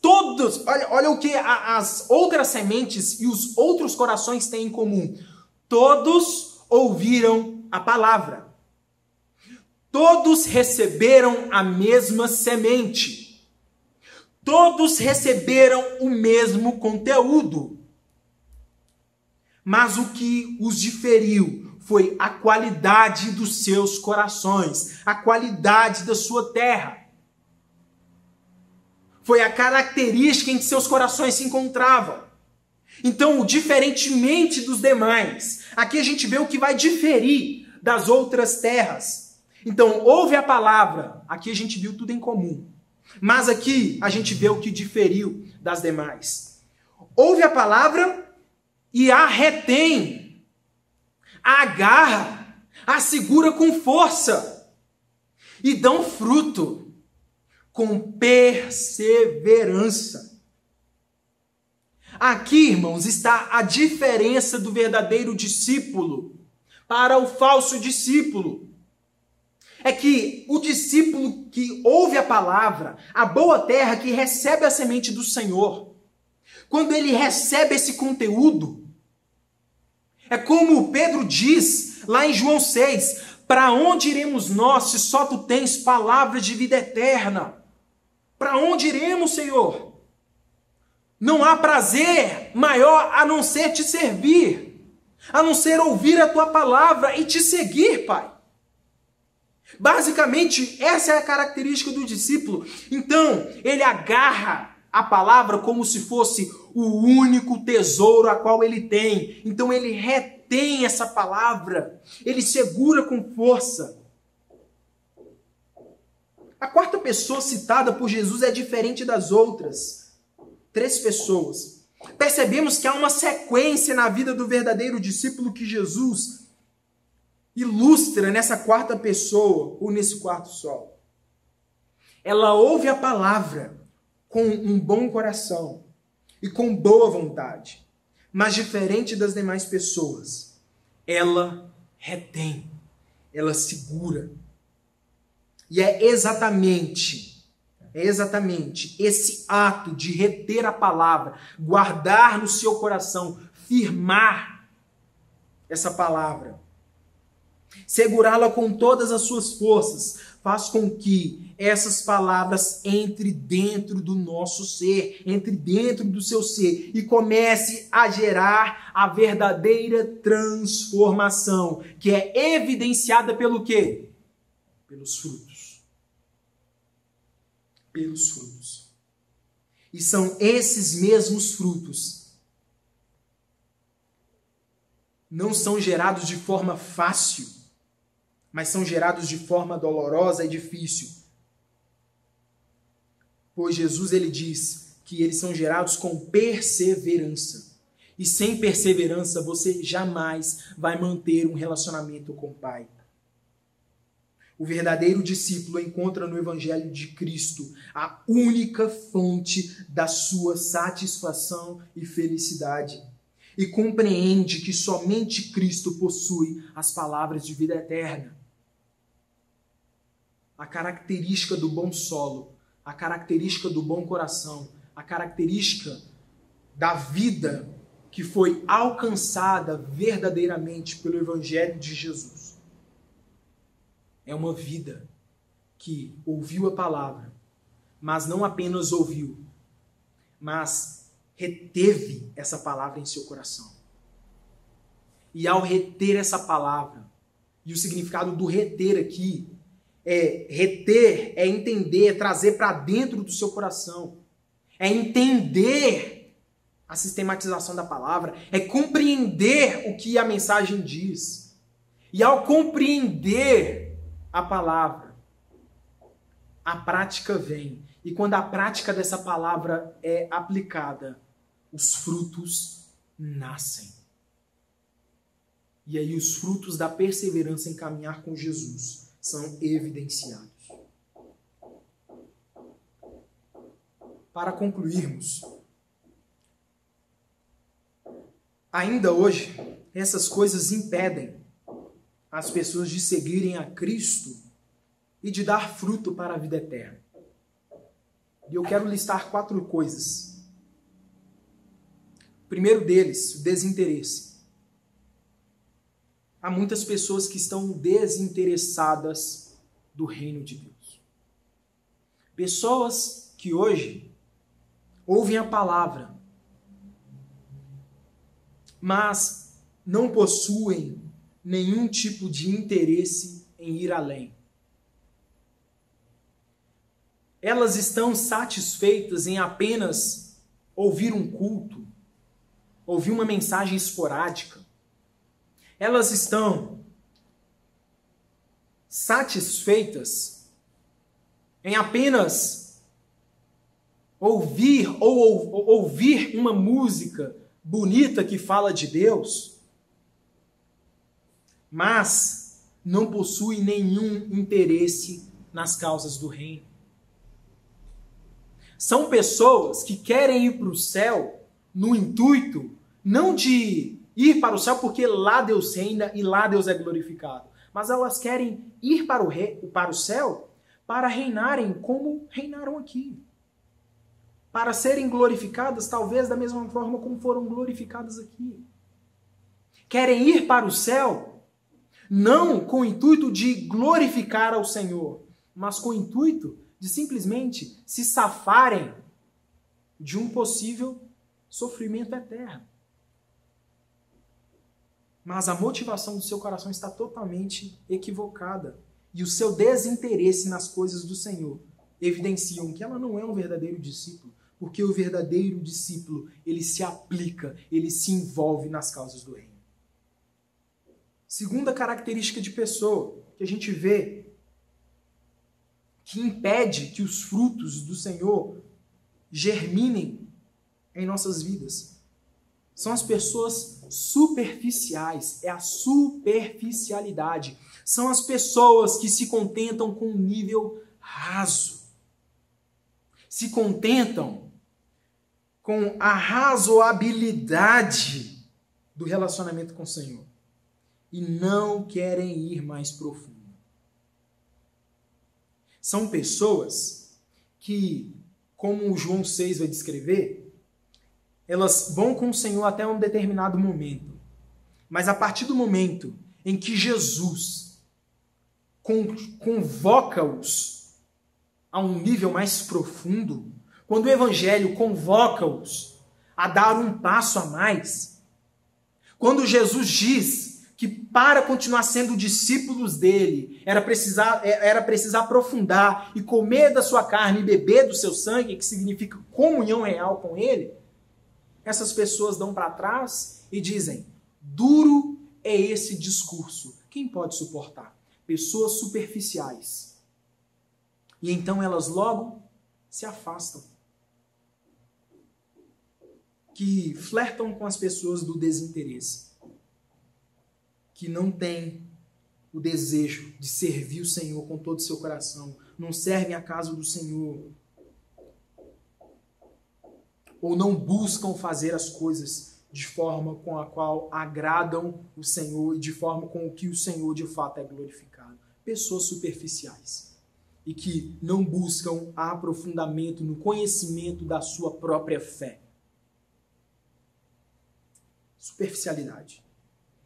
A: Todos, olha o que as outras sementes e os outros corações têm em comum. Todos ouviram a palavra. Todos receberam a mesma semente. Todos receberam o mesmo conteúdo. Mas o que os diferiu foi a qualidade dos seus corações, a qualidade da sua terra. Foi a característica em que seus corações se encontravam. Então, diferentemente dos demais, aqui a gente vê o que vai diferir das outras terras. Então, ouve a palavra, aqui a gente viu tudo em comum. Mas aqui a gente vê o que diferiu das demais. Ouve a palavra e a retém, a agarra, a segura com força e dão fruto com perseverança. Aqui, irmãos, está a diferença do verdadeiro discípulo para o falso discípulo. É que o discípulo que ouve a palavra, a boa terra que recebe a semente do Senhor, quando ele recebe esse conteúdo, é como Pedro diz lá em João 6, para onde iremos nós se só tu tens palavras de vida eterna? Para onde iremos, Senhor? Não há prazer maior a não ser te servir, a não ser ouvir a tua palavra e te seguir, Pai. Basicamente, essa é a característica do discípulo. Então, ele agarra a palavra como se fosse o único tesouro a qual ele tem. Então, ele retém essa palavra, ele segura com força. A quarta pessoa citada por Jesus é diferente das outras. 3 pessoas. Percebemos que há uma sequência na vida do verdadeiro discípulo que Jesus ilustra nessa quarta pessoa, ou nesse quarto sol. Ela ouve a palavra com um bom coração e com boa vontade, mas diferente das demais pessoas, ela retém, ela segura. E é exatamente esse ato de reter a palavra, guardar no seu coração, firmar essa palavra, segurá-la com todas as suas forças, faz com que essas palavras entrem dentro do nosso ser, entre dentro do seu ser e comece a gerar a verdadeira transformação, que é evidenciada pelo quê? Pelos frutos. Pelos frutos. E são esses mesmos frutos. Não são gerados de forma fácil, mas são gerados de forma dolorosa e difícil. Pois Jesus, ele diz que eles são gerados com perseverança. E sem perseverança, você jamais vai manter um relacionamento com o Pai. O verdadeiro discípulo encontra no Evangelho de Cristo a única fonte da sua satisfação e felicidade. E compreende que somente Cristo possui as palavras de vida eterna. A característica do bom solo, a característica do bom coração, a característica da vida que foi alcançada verdadeiramente pelo Evangelho de Jesus. É uma vida que ouviu a palavra, mas não apenas ouviu, mas reteve essa palavra em seu coração. E ao reter essa palavra, e o significado do reter aqui, reter é entender, é trazer para dentro do seu coração, é entender a sistematização da palavra, é compreender o que a mensagem diz. E ao compreender a palavra, a prática vem. E quando a prática dessa palavra é aplicada, os frutos nascem. E aí os frutos da perseverança em caminhar com Jesus são evidenciados. Para concluirmos, ainda hoje, essas coisas impedem as pessoas de seguirem a Cristo e de dar fruto para a vida eterna. E eu quero listar 4 coisas. O primeiro deles, o desinteresse. Há muitas pessoas que estão desinteressadas do reino de Deus. Pessoas que hoje ouvem a palavra, mas não possuem nenhum tipo de interesse em ir além. Elas estão satisfeitas em apenas ouvir um culto, ouvir uma mensagem esporádica. Elas estão satisfeitas em apenas ouvir ou ouvir uma música bonita que fala de Deus, mas não possui nenhum interesse nas causas do reino. São pessoas que querem ir para o céu no intuito não de ir para o céu porque lá Deus reina e lá Deus é glorificado, mas elas querem ir para o céu para reinarem como reinaram aqui. Para serem glorificadas, talvez da mesma forma como foram glorificadas aqui. Querem ir para o céu, não com o intuito de glorificar ao Senhor, mas com o intuito de simplesmente se safarem de um possível sofrimento eterno. Mas a motivação do seu coração está totalmente equivocada. E o seu desinteresse nas coisas do Senhor evidenciam que ela não é um verdadeiro discípulo. Porque o verdadeiro discípulo, ele se aplica, ele se envolve nas causas do reino. Segunda característica de pessoa que a gente vê que impede que os frutos do Senhor germinem em nossas vidas são as pessoas superficiais, é a superficialidade. São as pessoas que se contentam com um nível raso. Se contentam com a razoabilidade do relacionamento com o Senhor e não querem ir mais profundo. São pessoas que, como o João 6 vai descrever, elas vão com o Senhor até um determinado momento. Mas a partir do momento em que Jesus convoca-os a um nível mais profundo, quando o Evangelho convoca-os a dar um passo a mais, quando Jesus diz que para continuar sendo discípulos dele, era preciso aprofundar e comer da sua carne e beber do seu sangue, que significa comunhão real com ele, essas pessoas dão para trás e dizem: duro é esse discurso, quem pode suportar? Pessoas superficiais. E então elas logo se afastam. Que flertam com as pessoas do desinteresse. Que não têm o desejo de servir o Senhor com todo o seu coração. Não servem a casa do Senhor. Ou não buscam fazer as coisas de forma com a qual agradam o Senhor e de forma com que o Senhor de fato é glorificado. Pessoas superficiais. E que não buscam aprofundamento no conhecimento da sua própria fé. Superficialidade.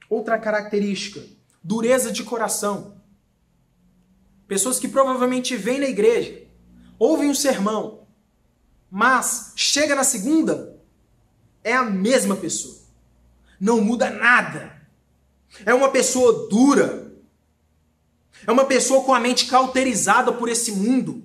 A: Outra característica, dureza de coração. Pessoas que provavelmente vêm na igreja, ouvem o sermão, mas chega na segunda, é a mesma pessoa. Não muda nada. É uma pessoa dura. É uma pessoa com a mente cauterizada por esse mundo.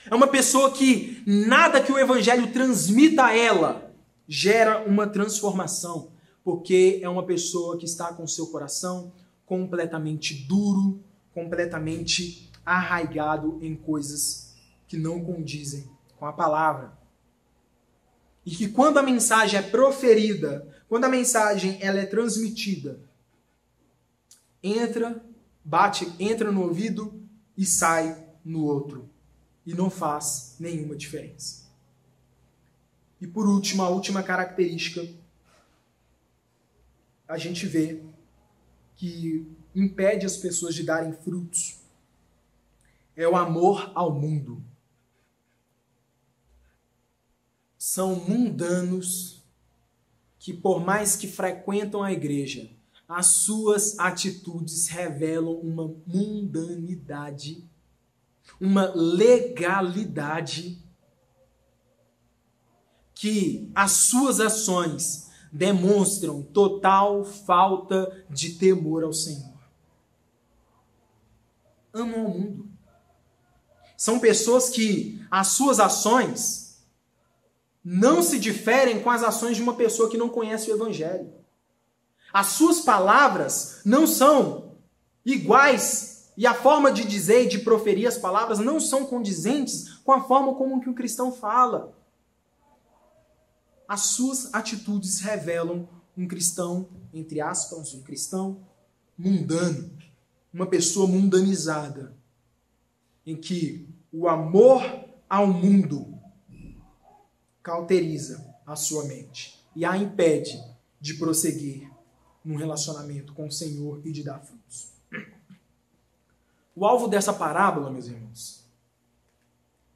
A: É uma pessoa que nada que o Evangelho transmita a ela gera uma transformação. Porque é uma pessoa que está com seu coração completamente duro, completamente arraigado em coisas que não condizem com a palavra. E que quando a mensagem é proferida, quando a mensagem ela é transmitida, entra no ouvido e sai no outro. E não faz nenhuma diferença. E por último, a última característica, a gente vê que impede as pessoas de darem frutos. É o amor ao mundo. São mundanos que, por mais que frequentam a igreja, as suas atitudes revelam uma mundanidade, uma legalidade, que as suas ações demonstram total falta de temor ao Senhor. Amam o mundo. São pessoas que as suas ações não se diferem com as ações de uma pessoa que não conhece o Evangelho. As suas palavras não são iguais e a forma de dizer e de proferir as palavras não são condizentes com a forma como que o cristão fala. As suas atitudes revelam um cristão, entre aspas, um cristão mundano, uma pessoa mundanizada, em que o amor ao mundo cauteriza a sua mente e a impede de prosseguir num relacionamento com o Senhor e de dar frutos. O alvo dessa parábola, meus irmãos,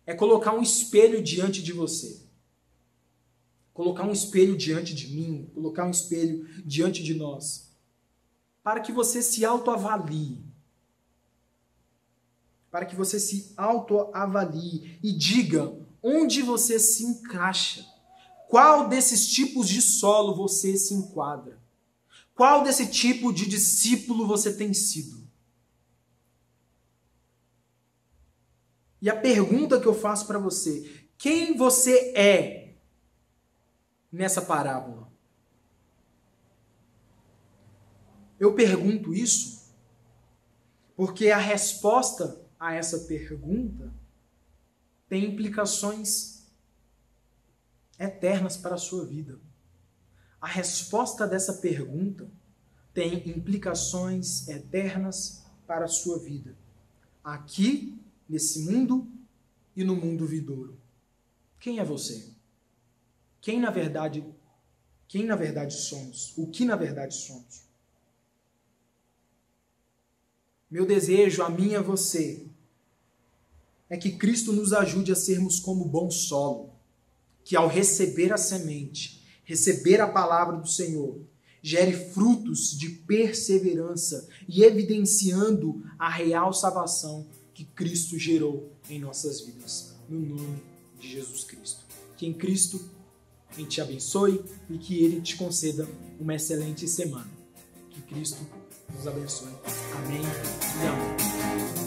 A: é colocar um espelho diante de você. Colocar um espelho diante de mim, colocar um espelho diante de nós, para que você se autoavalie. Para que você se autoavalie e diga onde você se encaixa. Qual desses tipos de solo você se enquadra? Qual desse tipo de discípulo você tem sido? E a pergunta que eu faço para você, quem você é nessa parábola? Eu pergunto isso porque a resposta a essa pergunta tem implicações eternas para a sua vida. A resposta dessa pergunta tem implicações eternas para a sua vida. Aqui, nesse mundo e no mundo vindouro. Quem é você? Quem na verdade somos? O que na verdade somos? Meu desejo, a mim e a você, é que Cristo nos ajude a sermos como bom solo, que ao receber a semente, receber a palavra do Senhor, gere frutos de perseverança e evidenciando a real salvação que Cristo gerou em nossas vidas, no nome de Jesus Cristo. Que em Cristo Ele te abençoe e que Ele te conceda uma excelente semana. Que Cristo nos abençoe. Amém e amém.